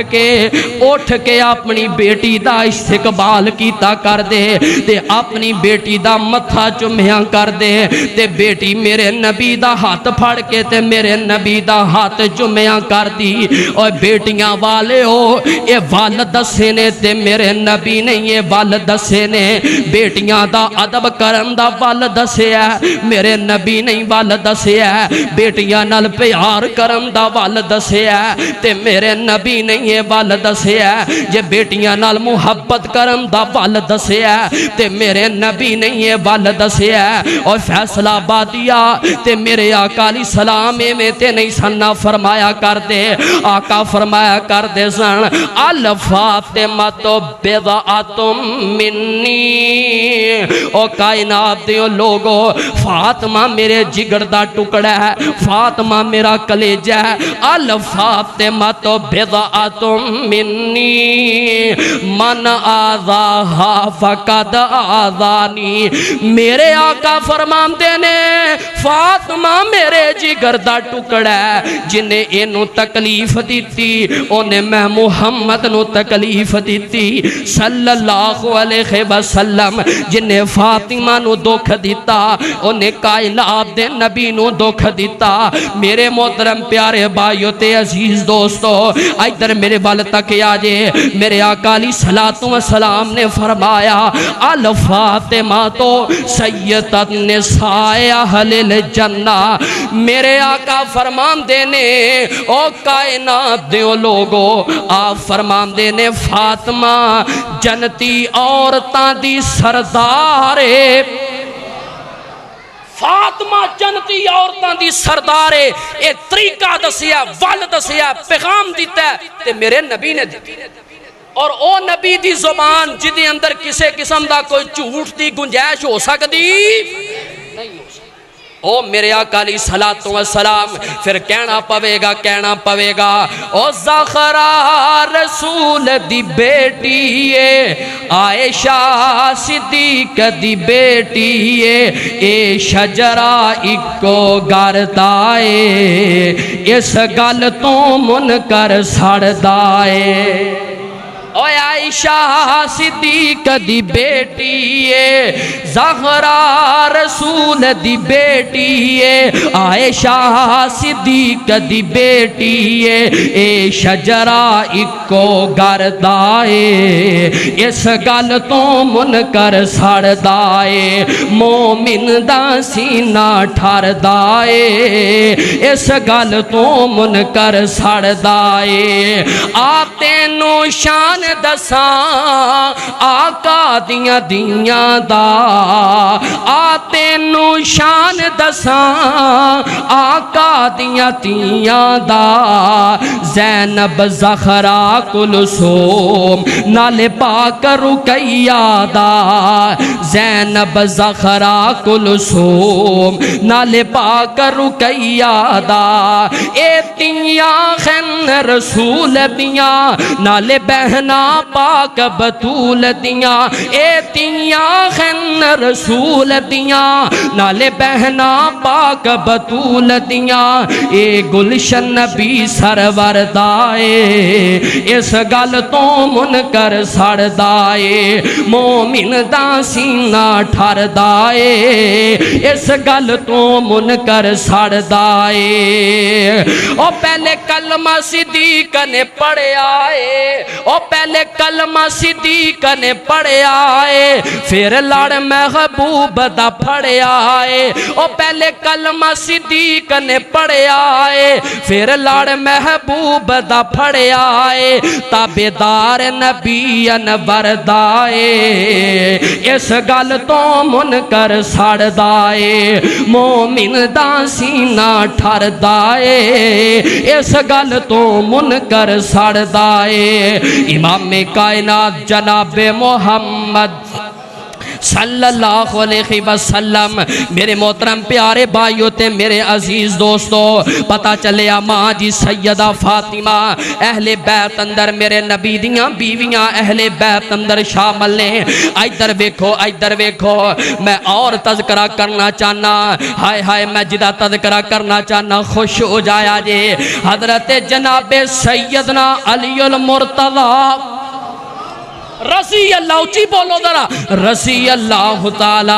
کے اپنی بیٹی دا استقبال کیتا کر دے تے اپنی بیٹی دا متھا چومیا کر دے تے بیٹی میرے نبی دا ہاتھ پھڑ کے تے میرے نبی دا ہاتھ چومیا کر دی۔ اور بیٹیاں والے ہو اے وال دسے نے تے میرے نبی نے یہ وال دسے نے، بیٹیاں دا ادب کرن دا وال دسے ہے میرے نبی نے وال دسے ہے، بیٹیاں نال پیار کرن دا وال دسے ہے تے میرے نبی نے یہ وال دسے ہے، جے بیٹیاں نال محبت کرن دا وال دسے ہے تے میرے نبی نے یہ وال دسے ہے۔ اور فیصلہ بادیا تے میرے آقا علیہ السلام میں تے نہیں سننا فرمایا کر دے آقا فرمایا کر دے سن الفاطمہ تو بضعۃ منی، او کائنات دیو لوگو فاطمہ میرے جگر دا ٹکڑا ہے، فاطمہ میرا کلیجہ ہے، الفاطمہ تو بضعۃ منی من آذاہا فقد آذانی، میرے آقا فرماندے نے فاطمہ میرے جگر دا ٹکڑا ہے، جنہیں اینو تکلیف دیتی انہیں میں محمد نو تکلیف دیتی صلی اللہ علیہ وسلم، جنہیں فاطمہ نو دکھ دیتا انہیں کائنات دے نبی نو دکھ دیتا۔ میرے محترم پیارے بھائیو تے عزیز دوستو ادھر میرے بال تک آجے، میرے آقا علیہ الصلوۃ والسلام نے فرمایا الفاطمہ تو سیدۃ النساء اہل الجنہ، میرے آقا فرمان دینے او کائنات دیو لوگو آپ فرمان دینے فاطمہ جنتی عورتاں دی سردارے، فاطمہ جنتی عورتاں دی سردارے، اے طریقہ دسیا ول دسیا پیغام دیتا ہے تے میرے نبی نے دیتی، اور او نبی دی زبان جدی اندر کسے قسم دا کوئی جھوٹ دی گنجائش ہو سکتی نہیں ہو سکتی۔ او میرے آقا علیہ الصلوۃ والسلام پھر کہنا پوے گا او زہرا رسول دی بیٹی ہے، عائشہ صدیق دی بیٹی ہے، اے شجرہ اکو گردائے، اس گل تو منکر سڑدائے، او عائشہ صدیق دی بیٹی ہے، زہرا رسول دی بیٹی ہے، عائشہ صدیق دی بیٹی ہے، اے شجرہ اکو گردائے، اس گل تو منکر سڑدائے، مومن دا سینہ ٹھردائے، اس گل تو منکر سڑدائے، آتے نو شان دساں آقا دیاں دیاں دا، آتے نو شان دساں آقا دیاں دیاں دا، زینب زہرا کلثوم نال پاک رقیہ دا، زینب زہرا کلثوم نال پاک رقیہ دا، اے تیاں خن رسول دیاں نال بہنا پاک بطول دیاں، اے تیاں خن رسول دیاں نال بہنا پاک بطول دیاں، اے گلشن نبی سرور دائے، اس گل تو منکر سڑدائے، مومن دا سینہ ٹھردائے، اس گل تو منکر سڑدائے۔ او پہلے کلمہ صدیق نے پڑھے آئے، او پہلے کلمہ صدیق نے پڑھے آئے، پھر لڑ محبوب دا پڑھے آئے، او پہلے کلمہ صدیق نے پڑھے آئے، پھر لڑ محبوب دا پڑھے آئے، تابعدار نبی انور دائے، اس گل تو منکر سڑدائے، مومن دا سینہ ٹھردائے، اس گل تو منکر سڑدائے۔ امام کائنات جناب محمد صلی اللہ علیہ وسلم، میرے محترم پیارے بھائیو تے میرے عزیز دوستو، پتہ چلیا ماں جی سیدہ فاطمہ اہل بیت اندر میرے نبی دیاں بیویاں اہل بیت اندر شامل نے۔ ادھر ویکھو میں اور تذکرہ کرنا چاہنا، ہائے ہائے میں جدا تذکرہ کرنا چاہنا خوش ہو جایا جے، حضرت جناب سیدنا علی المرتضی رضی اللہ، اچھی بولو ذرا، رضی اللہ تعالیٰ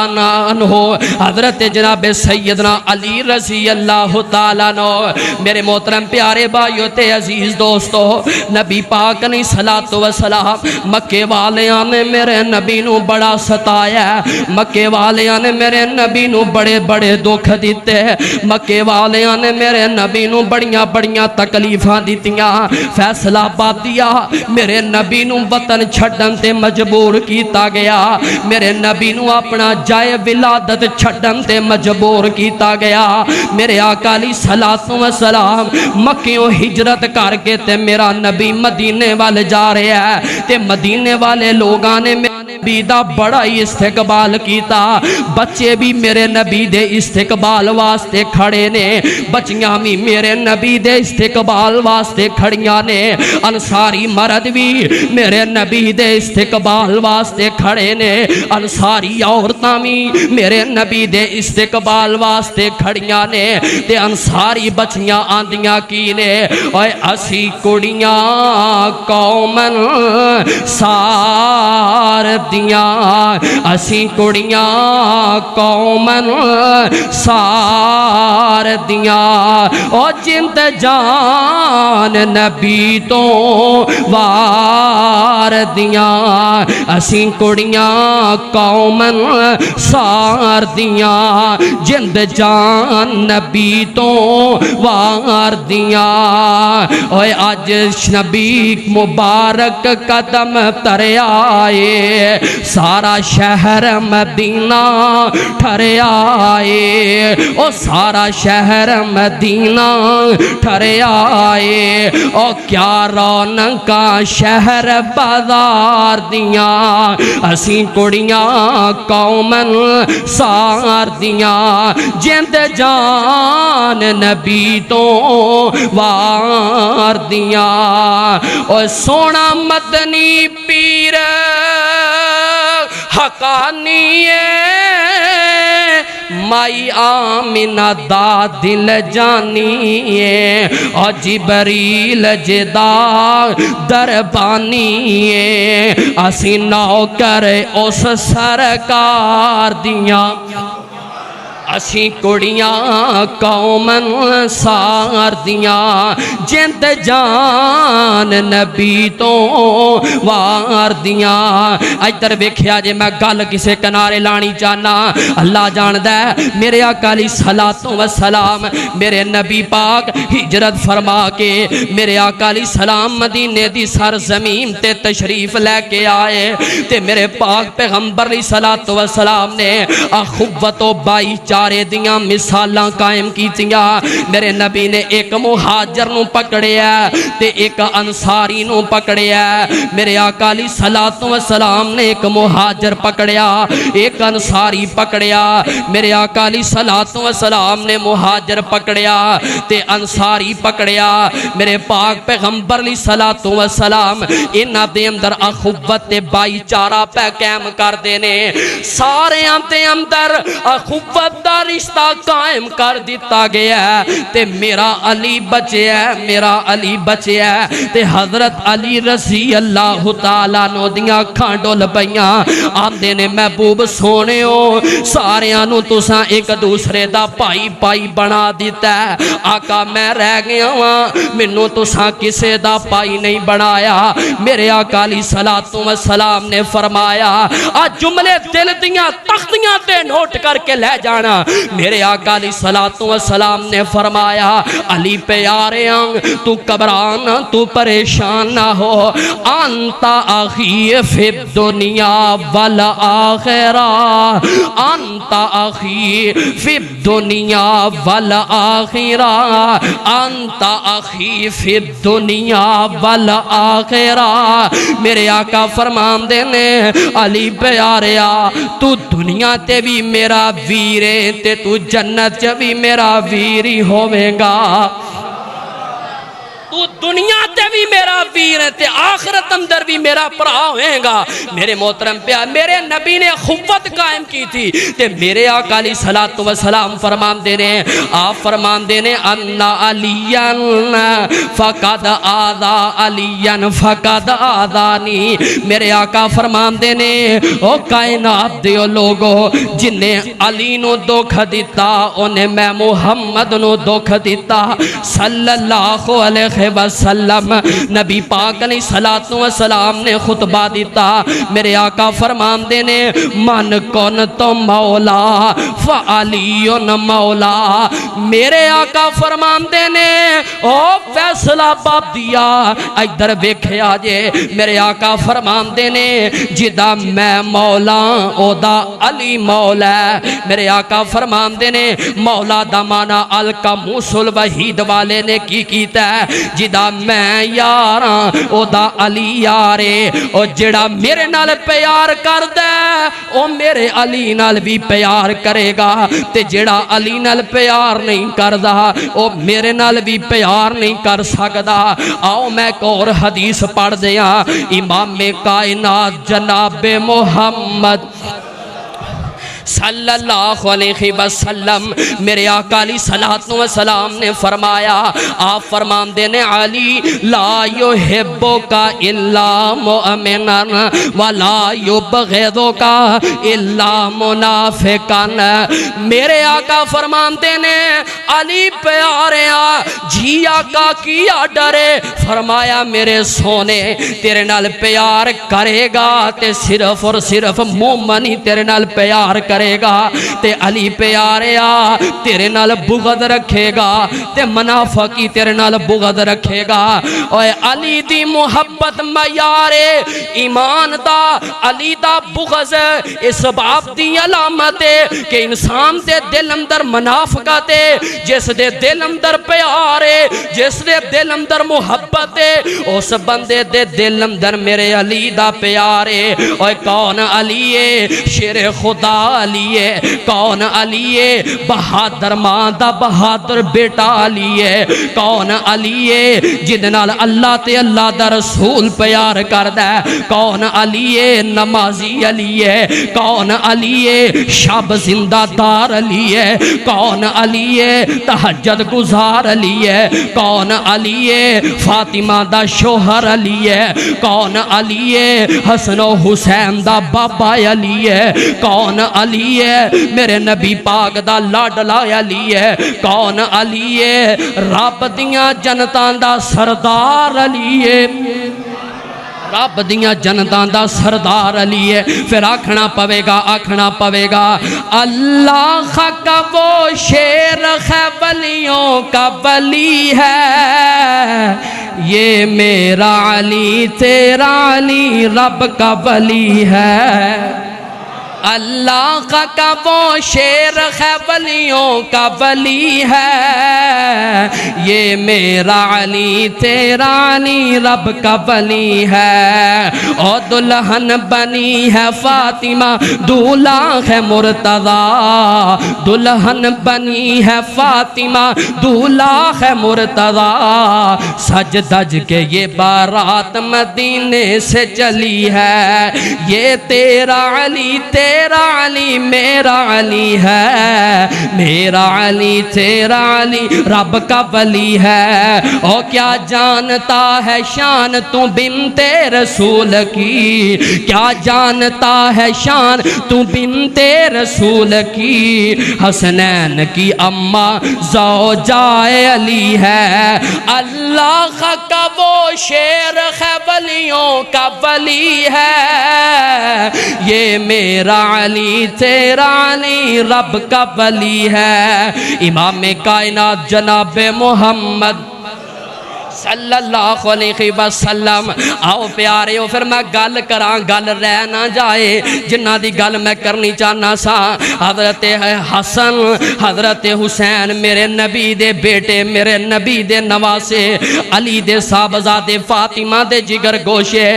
عنہ، حضرت جناب سیدنا علی رضی اللہ تعالیٰ عنہ۔ میرے محترم پیارے بھائیو تے عزیز دوستو، نبی پاک نے صلاۃ و سلام، مکے والیاں نے میرے نبی نو بڑا ستایا، مکے والیاں نے میرے نبی نو بڑے بڑے دکھ دیتے، مکے والیاں نے میرے نبی نو بڑیاں بڑیاں تکلیفاں دیتیاں، فیصلہ بادیا میرے نبی نو وطن چھڈن چھڈن تے مجبور کیتا گیا میرے نبی نو اپنا جائے ولادت چھڈن تے مجبور کیتا گیا میرے آقا علیہ الصلوۃ والسلام مکیوں ہجرت کر کے تے میرا نبی مدینے والے جا رہا ہے تے مدینے والے لوگاں نے نبی دا بڑا ہی استقبال کیتا بچے بھی میرے نبی دے استقبال واسطے کھڑے نے بچیاں بھی میرے نبی دے استقبال واسطے کھڑیاں نے انصاری مرد بھی میرے نبی دے استقبال واسطے کھڑے نے انصاری عورتاں بھی میرے نبی دے استقبال واسطے کھڑیاں نے تے انصاری بچیاں آندیاں کی نے اوے اسی کڑیاں قومن سار دیاں اسی کڑیاں قومن سار دیاں او جند جان نبی تو وار دیاں اسی کڑیاں قومن سار دیاں جند جان نبی تو وار دیاں اوے آج نبی مبارک قدم تر آئے سارا شہر مدینہ ٹھر آئے او سارا شہر مدینہ ٹھر آئے او کیا رونقاں شہر بازار دیاں اسی کڑیاں قومن سار دیاں جند جان نبی تو وار دیاں او سونا مدنی پیر حقانی مائی آمینہ دا دل جانی اور جبریل جدا دربانی اسی نوکر اس سرکار دیاں اسی کڑیاں قومن سار دیاں جند جان نبی تو وار دیاں ادھر ویکھیا جے میں گل کسے کنارے لانی چاہنا اللہ جاندہ ہے میرے آقا علیہ الصلوۃ والسلام میرے نبی پاک ہجرت فرما کے میرے آقا علیہ السلام مدینے دی سرزمین تے تشریف لے کے آئے تے میرے پاک پیغمبر علیہ الصلوۃ والسلام نے اخوت و بائی چارے دیاں مثالاں قائم کیتیاں میرے نبی نے ایک مہاجر نو پکڑیا تے ایک انصاری نو پکڑیا میرے آقا علیہ الصلوۃ والسلام نے ایک مہاجر پکڑیا ایک انصاری پکڑیا میرے آقا علیہ الصلوۃ والسلام نے مہاجر پکڑیا تے انصاری پکڑیا میرے پاک پیغمبر علیہ الصلوۃ والسلام انہاں دے اندر اخوت تے بھائی چارہ پہ قائم کر دینے سارے دے اندر اخوت دا رشتہ قائم کر دیتا گیا ہے تے میرا علی بچے ہے میرا علی بچے ہے تے حضرت علی رضی اللہ تعالیٰ نو دیاں کھانڈول پیاں آمدے نے محبوب سونے ہو سارے آنو تساں ایک دوسرے دا پائی پائی بنا دیتا ہے آقا میں رہ گیا ہاں منو تساں کسے دا پائی نہیں بنایا میرے آقا علیہ الصلوۃ والسلام نے فرمایا آج جملے دل دیاں تختیاں تے نوٹ کر کے لے جانا میرے آقا علیہ الصلوۃ والسلام نے فرمایا علی پیارے تو گھبران تو پریشان نہ ہو انت اخی فی الدنیا والآخرہ انت اخی فی الدنیا والآخرہ انت اخی فی الدنیا والآخرہ میرے آقا فرمان دینے علی پیاریا تو دنیا تے بھی میرا ویرے تے تو جنت چ بھی میرا ویری ہوئے گا تو دنیا تے بھی میرا ویر ہے تے آخرت اندر بھی میرا پرا ہوئے گا میرے محترم پیار میرے نبی نے خوبت قائم کی تھی تے میرے آقا علیہ الصلوۃ والسلام فرمان دینے آپ فرمان دینے انا علیان فقد آذا علیان فقد آذانی میرے آقا فرمان دینے او کائنات دیو لوگو جنہیں علی نو دکھ دیتا انہیں میں محمد نو دکھ دیتا صلی اللہ علیہ وسلم نبی پاک علیہ الصلوۃ والسلام نے خطبہ دیتا میرے آقا فرماندے نے من کن تو مولا فعلی مولا میرے آقا فرماندے نے او فیصلہ باب دیا ادھر ویکھیا جے میرے آقا فرماندے نے جدا میں مولا او دا علی مولا میرے آقا فرماندے نے مولا دا مانا القاموس الوحید والے نے کی کیتا ہے جدا میں یاراں او دا علی یارے او جڑا میرے نال پیار کر دے او میرے علی نال بھی پیار کرے گا تے جڑا علی نال پیار نہیں کردا او میرے نال بھی پیار نہیں کر سکدا آؤ میں ایک اور حدیث پڑھ دیا امام کائنات جناب محمد صلی اللہ علیہ وسلم میرے آقا علیہ الصلوۃ والسلام نے فرمایا آپ فرمان دینے علی لا یحبک الا مؤمنا ولا یبغضک الا منافقا میرے آقا فرمان دینے علی پیاریا جی آقا کیا ڈرے فرمایا میرے سونے تیرے نال پیار کرے گا تے صرف اور صرف مومن ہی تیرے نال پیار کرے گا تے علی پیاریا تیرے نال بغض رکھے گا تے منافقی تیرے نال بغض رکھے گا اوے علی دی محبت معیارے ایمان دا علی دا بغض اس باب دی علامت ہے کہ انسان دے دل اندر منافقت ہے جس دے دل اندر پیارے جس دے دل اندر محبت ہے اس بندے دے دل اندر میرے علی دا پیارے اوے کون علی ہے شیر خدا علی ہے کون علی ہے بہادر ماں دا بہادر بیٹا علی ہے کون علی ہے جن نال اللہ تے اللہ دا رسول پیار کردا ہے کون علی ہے نمازی علی ہے کون علی ہے شب زندہ دار علی ہے کون علی ہے تہجد گزار علی ہے کون علی ہے فاطمہ دا شوہر علی ہے کون علی ہے حسن و حسین دا بابا علی ہے کون علی ہے میرے نبی پاک دا لاڈلا علی ہے کون علی ہے رب دیاں جنتاں دا سردار علی ہے رب دیاں جنتاں دا سردار علی ہے پھر آکھنا پوے گا اللہ کا وہ شیر ہے ولیوں کا ولی ہے یہ میرا علی تیرا علی رب کا ولی ہے اللہ کا وہ شیر ہے ولیوں کا ولی ہے یہ میرا علی تیرا علی رب کا ولی ہے اور دلہن بنی ہے فاطمہ دولہا ہے مرتضی دلہن بنی ہے فاطمہ دولہا ہے مرتضی سج دج کے یہ بارات مدینے سے چلی ہے یہ تیرا علی تیرا علی میرا علی ہے میرا علی تیرا علی رب کا ولی ہے او کیا جانتا ہے شان تو بنت رسول کی کیا جانتا ہے شان تو بنت رسول کی حسنین کی اماں زوجائے علی ہے اللہ کا وہ شیر ہے ولیوں کا ولی ہے یہ میرا علی تیرا علی رب کا ولی ہے امام کائنات جناب محمد صلی اللہ علیہ وسلم آؤ پیاریو پھر میں گل کران گل رہ نہ جائے جنہ دی گل میں کرنی چاہنا سا حضرت حسن حضرت حسین میرے نبی دے بیٹے میرے نبی دے نواسے علی دے صاحبزادے فاطمہ دے جگر گوشے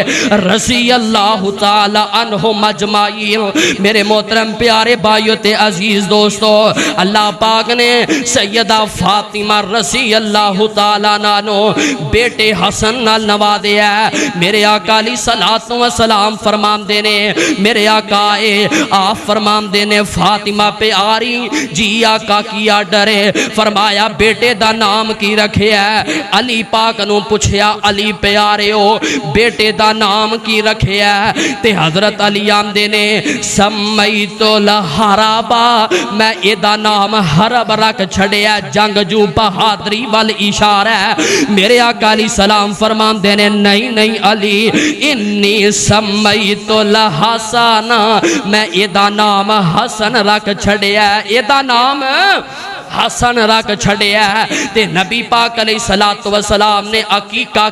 رضی اللہ تعالی عنہ مجمعین میرے محترم پیارے بھائیو تے عزیز دوستو اللہ پاک نے سیدہ فاطمہ رضی اللہ تعالی عنہ بیٹے حسن نال نوازے ہے میرے آقا علیہ الصلوۃ والسلام فرمان دینے میرے آقا آپ فرمان دینے فاطمہ پہ آری جی آقا کیا ڈرے فرمایا بیٹے دا نام کی رکھے ہے علی پاک نو پوچھیا علی پہ آرے ہو بیٹے دا نام کی رکھے ہے تے حضرت علی آم دینے سمیت الحرابا میں ادا نام حرب رکھ چھڑے ہے جنگ جو بہادری وال اشارہ ہے میرے آقا علیہ السلام فرمان دینے نہیں نہیں علی انی سمیت الحسن میں ایدہ نام حسن رکھ چھڑیا ہے ایدہ نام حسن رکھ چھڑیا ہے تے نبی پاک علیہ السلام نے عقیقہ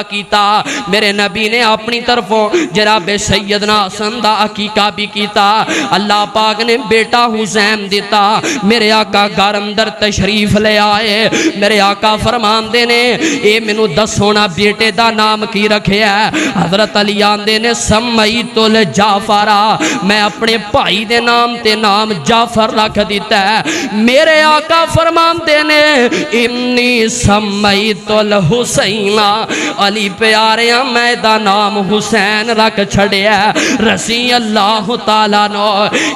کیتا میرے نبی نے اپنی طرفوں جناب سیدنا حسن دا عقیقہ بھی کیتا اللہ پاک نے بیٹا حسین دیتا میرے آقا گھر اندر تشریف لے آئے میرے آقا فرمان دینے اے منو دسونا بیٹے دا نام کی رکھے ہے حضرت علی آندے نے سمیت الجعفرہ میں اپنے بھائی دے نام تے نام جعفر رکھ دیتا ہے میرے آقا فرمان دینے انی سمیت الحسین علی پیاریاں میں دا نام حسین رکھ چھڑیا رضی اللہ تعالیٰ نو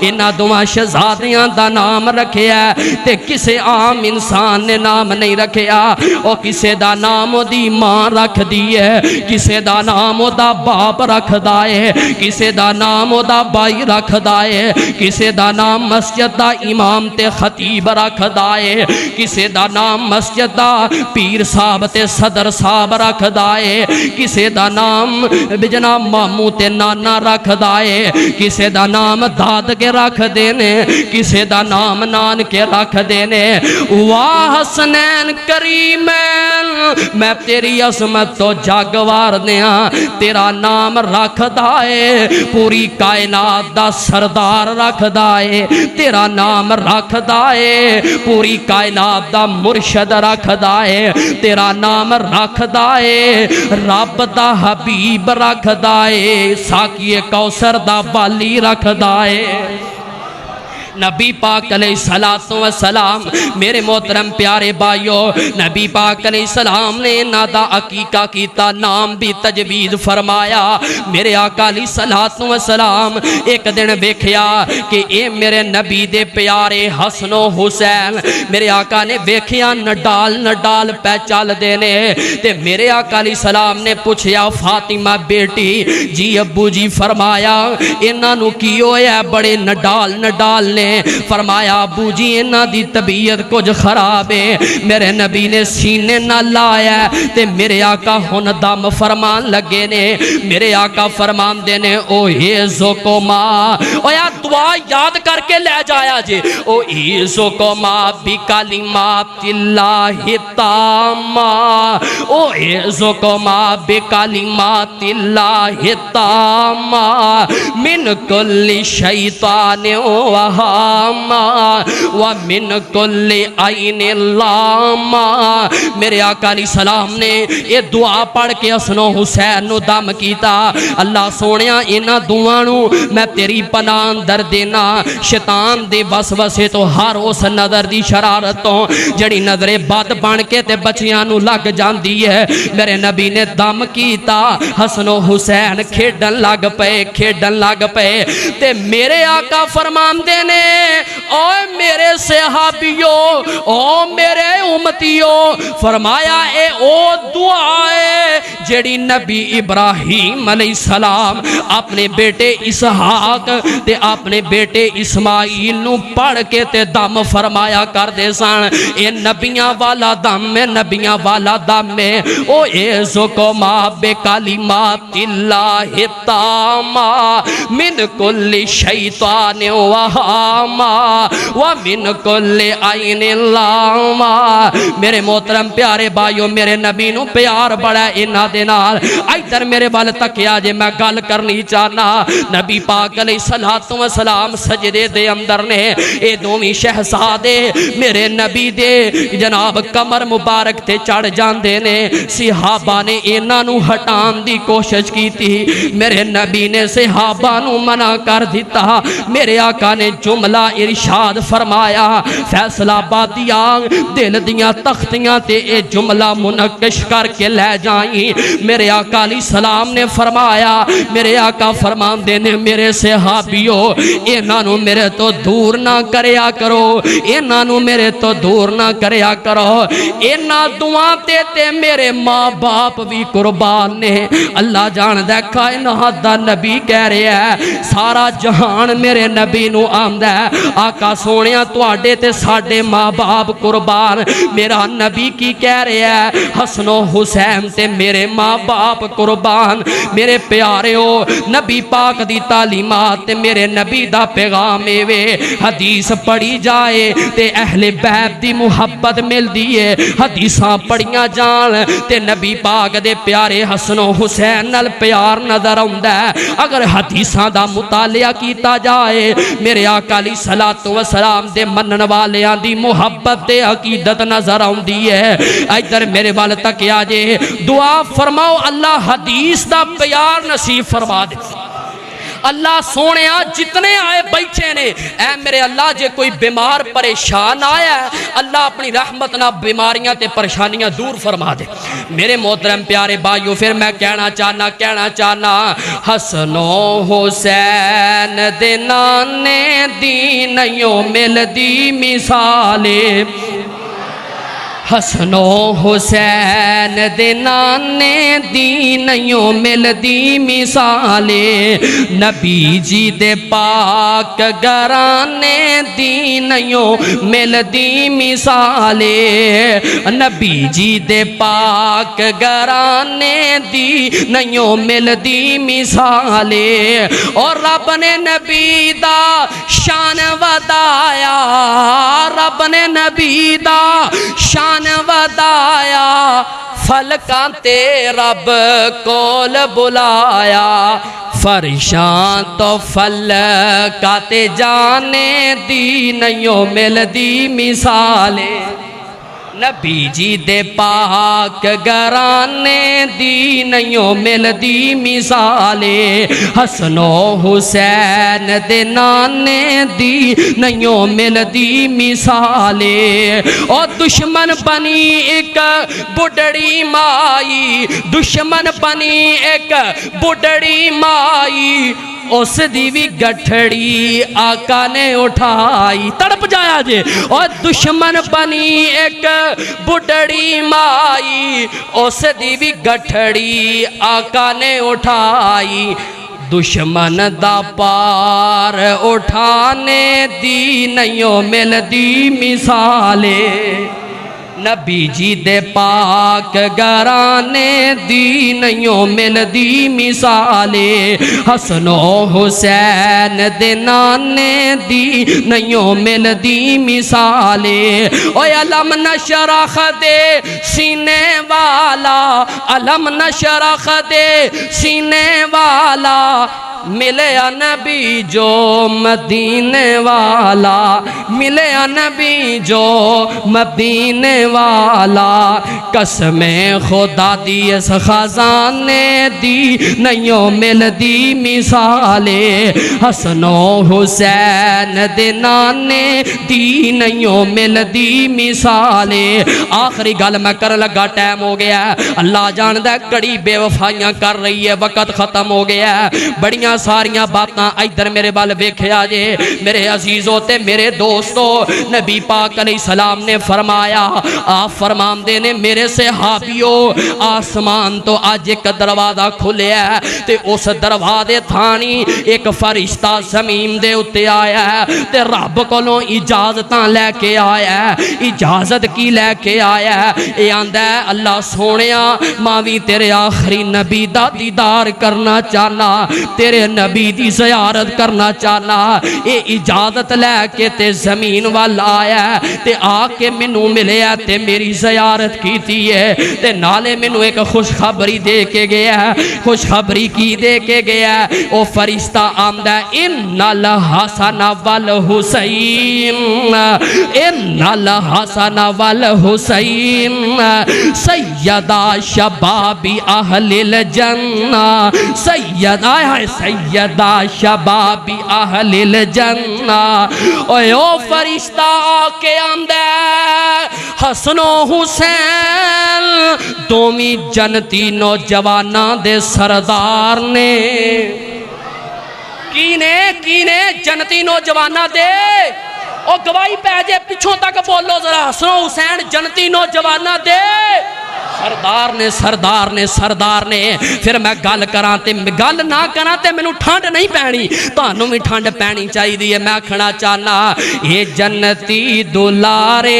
انہا دعا شہزادیاں دا نام رکھیا تے کسے عام انسان نے نام نہیں رکھیا او کسے دا نام دی ماں رکھ دیئے کسے دا نام دا باپ رکھ دائے کسے دا نام دا بائی رکھ دائے کسے دا نام مسجد دا امام تے خطیب رکھ دائے کسے دا نام مسجد دا پیر صاحب تے صدر صاحب رکھ دائے کسے دا نام بجناب مامو تے نانا رکھ دائے کسے دا نام داد کے رکھ دینے کسے دا نام نان کے رکھ دینے واہ حسنین کریمین میں تیری عظمت تو جاگوار دیا تیرا نام رکھ دائے پوری کائنات دا سردار رکھ دائے تیرا نام رکھ دائے پوری کائنات دا مرشد رکھ دائے تیرا نام رکھ دائے رب دا حبیب رکھ دائے ساکی کوثر دا والی رکھ دائے نبی پاک علیہ السلام میرے محترم پیارے بھائیو نبی پاک علیہ السلام نے نادا عقیقہ کیتا نام بھی تجویز فرمایا میرے آقا علیہ السلام ایک دن بیکھیا کہ اے میرے نبی دے پیارے حسن و حسین میرے آقا نے بیکھیا نڈال پہ چال دینے تے میرے آقا علیہ السلام نے پوچھیا فاطمہ بیٹی جی ابو جی فرمایا انہاں نو کیوں ہے بڑے نڈال نے فرمایا ابو جی انہاں دی طبیعت کچھ خراب ہے میرے نبی نے سینے نہ لایا تے میرے آقا ہن دم فرمان لگے نے میرے آقا فرمان دینے او ایزو کو ماں او یا دعا یاد کر کے لے جایا جی او ایزو کو ماں بکلمات اللہ تاما او ایزو کو ماں بکلمات اللہ تاما من کل شیطان وہا وَمِن كُلِّ عَيْنِ اللَّامَا میرے آقا علیہ السلام نے یہ دعا پڑھ کے حسن و حسین نو دم کیتا اللہ سونیا انہاں دعانو میں تیری پناہ در دینا شیطان دے وسوسے تو ہر اس نظر دی شرارتوں جڑی نظر بد بن کے تے بچیاں نو لگ جاندی ہے میرے نبی نے دم کیتا حسن و حسین کھیڈن لگ پے تے میرے آقا فرمان دینے او میرے صحابیوں او میرے امتیوں فرمایا اے او دعائے جڑی نبی ابراہیم علیہ السلام اپنے بیٹے اسحاق تے اپنے بیٹے اسماعیل نو پڑھ کے تے دم فرمایا کر دے سن اے نبیاں والا دم میں او ایزو کو ماں بے کلمات اللہ تاما من کل شیطان وہاما وَمِن كُلِّ عَيْنِ اللَّامَا میرے محترم پیارے بھائیوں میرے نبی نو پیار بڑا انہا دینار ادھر میرے وال تکیا جے میں گل کرنی چاہنا نبی پاک علیہ السلام سجدے دے اندر نے اے دومی شہزادے میرے نبی دے جناب کمر مبارک تے چڑھ جاندے نے صحابہ نے انہا نو ہٹان دی کوشش کی تھی میرے نبی نے صحابہ نو منع کر دیتا میرے آقا نے جملہ ارشاد فرمایا فیصلہ بادیاں دل دیاں تختیاں تے اے جملہ منقش کر کے لے جائیں میرے آقا علیہ السلام نے فرمایا، میرے آقا فرماندے نے میرے صحابیو انہاں نو میرے تو دور نہ کریا کرو، انہاں نو میرے تو دور نہ کریا کرو، انہاں دعا تے میرے ماں باپ بھی قربان نے۔ اللہ جان دے کائنات دا نبی کہہ رہا ہے سارا جہان میرے نبی نو آمدا ہے، آقا سونیا تواڈے تے ساڈے ماں باپ قربان، میرا نبی کی کہہ رہا ہے حسن و حسین تے میرے ماں باپ قربان۔ میرے پیاریو نبی پاک دی تعلیمات تے میرے نبی دا پیغام وے، حدیث پڑھی جائے تے اہل بیت دی محبت مل دیئے، حدیثاں پڑھیاں جان تے نبی پاک دے پیارے حسن و حسین نال پیار نظر آندا ہے۔ اگر حدیثاں دا مطالعہ کیتا جائے میرے آقا علیہ الصلوۃ والسلام دے منن والیاں دی محبت تے عقیدت نظر آندی ہے۔ ادھر میرے وال تک آ جے، دعا فرماؤ اللہ حدیث دا پیار نصیب فرما دے۔ اللہ سونیا جتنے آئے بیٹھے نے اے میرے اللہ جے کوئی بیمار پریشان آیا ہے اللہ اپنی رحمت نہ بیماریاں تے پریشانیاں دور فرما دے۔ میرے محترم پیارے بھائیو پھر میں کہنا چاہنا حسن و حسین دے نانے دی نیوں مل دی مثالے، حسن و حسین دے نانے دی نیوں مل دی مثالے، نبی جی دے پاک گرانے دی نیوں مل دی مثالے، نبی جی دے پاک گرانے دی نیوں مل دی مثالے، اور رب نے نبی دا شان ودایا، رب نے نبی دا شان ودایا، فلکاں تے رب کول بلایا، فرشاں تو فلکاں تے جانے دی نیوں مل دی مثالے، نبی جی دے پاک گرانے دی نیوں مل دی مثالے، حسن و حسین دے نانے دی نیوں مل دی مثالے، اور دشمن بنی ایک بڑھڑی مائی، دشمن بنی ایک بڑھڑی مائی، اس دی بھی گٹھڑی آقا نے اٹھائی، تڑپ جایا جے، اور دشمن بنی ایک بڑھڑی مائی، اس دی بھی گٹھڑی آقا نے اٹھائی، دشمن دا پار اٹھانے دی نیوں مل دی مثالے، نبی جی دے پاک گرانے دی نیوں مل دی مثالے، حسن و حسین دے نانے دی نیوں مل دی مثالے، اوے علم نشرح دے سینے والا، علم نشرح دے سینے والا، ملے نبی جو مدینے والا، ملے نبی جو مدینے والا، قسم خدا دی اس خزانے دی نیوں مل دی مثالے، حسن و حسین دے نانے دی نیوں مل دی مثالے۔ آخری گل میں کر لگا، ٹائم ہو گیا ہے، اللہ جاندہ کڑی بے وفائیاں کر رہی ہے، وقت ختم ہو گیا ہے، بڑیاں ساریاں باتاں ادھر میرے بال ویکھیا جے میرے عزیزوں تے میرے دوستو، نبی پاک علیہ السلام نے فرمایا، آپ فرماندے نے میرے صحابیو آسمان تو آج ایک دروازہ کھلیا ہے تے اس دروازے تھانی ایک فرشتہ زمین دے اتے آیا ہے تے رب کولوں اجازتاں لے کے آیا ہے، اجازت کی لے کے آیا ہے، اے آندا ہے اللہ سونیا ماں بھی تیرے آخری نبی دا دیدار کرنا چاہنا، تیرے نبی دی زیارت کرنا چاہنا، اے اجازت لے کے تے زمین والا آیا ہے تے آ کے منو ملیا تے میری زیارت کیتی ہے تے نالے منو ایک خوشخبری دے کے گیا ہے، خوشخبری کی دے کے گیا ہے، او فرشتہ آمدہ ان الحسن والحسین، ان الحسن والحسین سیدہ شباب اہل الجنہ، سیدہ شباب اہل الجنہ، او فرشتہ کے آمدہ حسن و حسین دومی جنتی نوجواناں دے سردار نے کینے جنتی نوجواناں دے او گواہی پہ جے پچھوں تک بولو ذرا حسن و حسین جنتی نوجواناں دے سردار نے پھر میں گل کراں تے گل نہ کراں تے مینوں ٹھنڈ نہیں پینی تانوں بھی ٹھنڈ پینی چاہیے میں کھنا چاہنا اے جنتی دولارے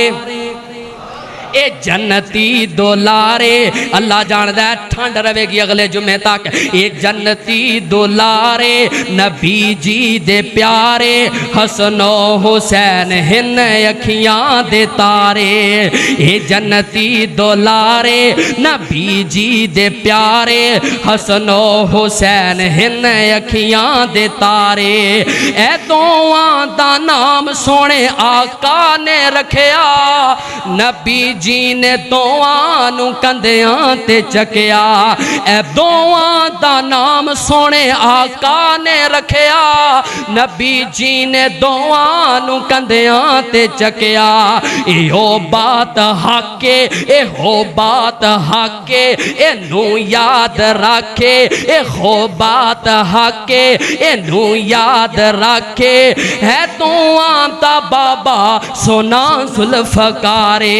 اے جنتی دولارے اللہ جاندہ ہے ٹھنڈ روے گی اگلے جمعے تک اے جنتی دولارے نبی جی دے پیارے حسن و حسین ہن اکھیاں دے تارے اے جنتی دولارے نبی جی دے پیارے حسن و حسین ہن اکھیاں دے تارے اے دوواں دا نام سونے آقا نے رکھیا نبی جی نے دوواں نو کندیاں تے چکیا اے دوواں دا نام سونے آقا نے رکھیا نبی جی نے دوواں نو کندیاں تے چکیا اے ہو بات حق اے ہو بات حق اے نو یاد رکھے اے ہو بات حق اے نو یاد رکھے ہے دوواں دا بابا سونا ذوالفقارے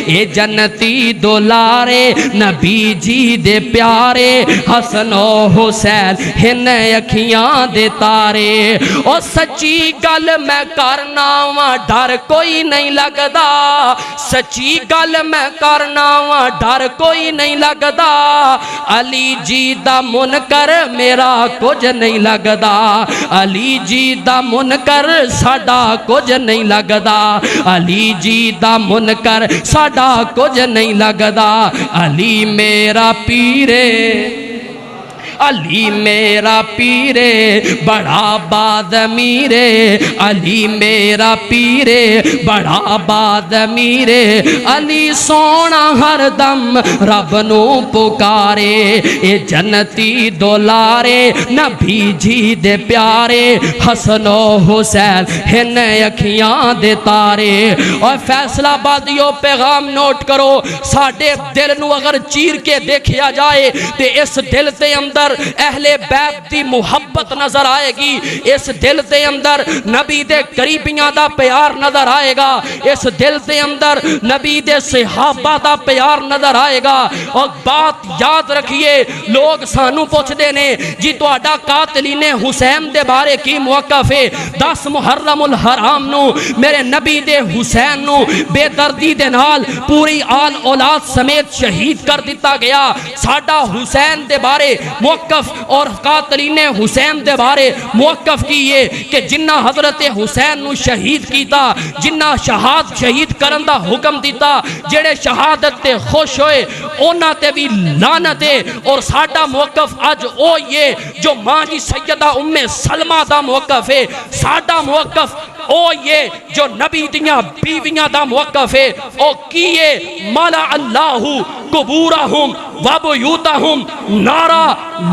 اے جنتی دولارے نبی جی دے پیارے حسن و حسین ہن اکھیاں دے تارے او سچی گل میں کرنا وا ڈر کوئی نہیں لگدا سچی گل میں کرنا وا ڈر کوئی نہیں لگدا علی جی دا منکر میرا کچھ نہیں لگدا علی جی دا منکر ساڈا کچھ نہیں لگدا علی جی دا منکر ساڈا کچھ نہیں لگدا علی میرا پیرے علی میرا پیرے بڑا باد میرے علی میرا پیرے بڑا باد میرے علی سونا ہر دم رب نو پکارے اے جنتی دولارے نبی جی دے پیارے حسن و حسین ہن اکھیاں دے تارے اور فیصلہ بادیو پیغام نوٹ کرو ساڑھے دل نو اگر چیر کے دیکھیا جائے تے اس دل تے اندر اہل بیت دی محبت نظر آئے گی اس دل دے اندر نبی دے قریبیاں دا پیار نظر آئے گا اس دل دے اندر نبی دے صحابہ دا پیار نظر آئے گا اور بات یاد رکھیے لوگ سانو پوچھ دینے جی تو اڈا قاتلین حسین دے بارے کی موقف ہے 10 محرم الحرام نو میرے نبی دے حسین نو بے دردی دے نال پوری آل اولاد سمیت شہید کر دیتا گیا ساڈا حسین دے بارے موقف اور قاتلین حسین دے بارے موقف کیے کہ جنہ حضرت حسین نو شہید کیتا جنہ شہید کرن دا حکم دیتا جڑے شہادت تے خوش ہوئے اونا تے بھی لعنت ہے اور ساڈا موقف آج او یہ جو ماں جی سیدہ ام سلمہ دا موقف ہے ساڈا موقف او یہ جو نبی دیاں بیویاں دا موقف ہے او کیے مالا اللہ قبورہم وبیوتہم نارا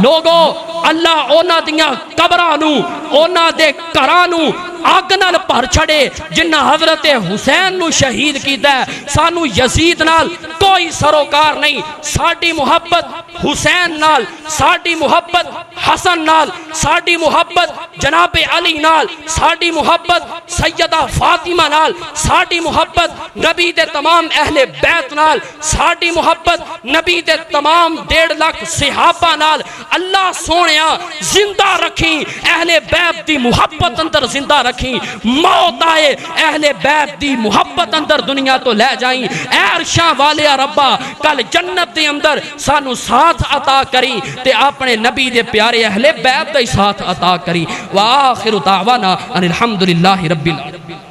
لوگو اللہ اونا دیاں قبرانو اونا دے کرانو آگ نال پر چھڑے جنہ حضرت حسین نو شہید کیتا ہے سانو یزید نال کوئی سروکار نہیں ساڑی محبت حسین نال ساڑی محبت حسن نال ساڑی محبت جناب علی نال ساڑی محبت سیدہ فاطمہ نال ساڑی محبت نبی دے تمام اہل بیت نال ساڑی محبت نبی دے تمام 1.5 لاکھ صحابہ نال اللہ سونیا زندہ رکھیں اہل بیت دی محبت اندر زندہ رکھیں موت آئے اہل بیت دی محبت اندر دنیا تو لے جائیں اے عرشاں والے ربا کل جنت دے اندر سانو ساتھ عطا کری تے اپنے نبی دے پیارے اہل بیت دے ساتھ عطا کری وآخر دعوانا ان الحمدللہ رب العالمین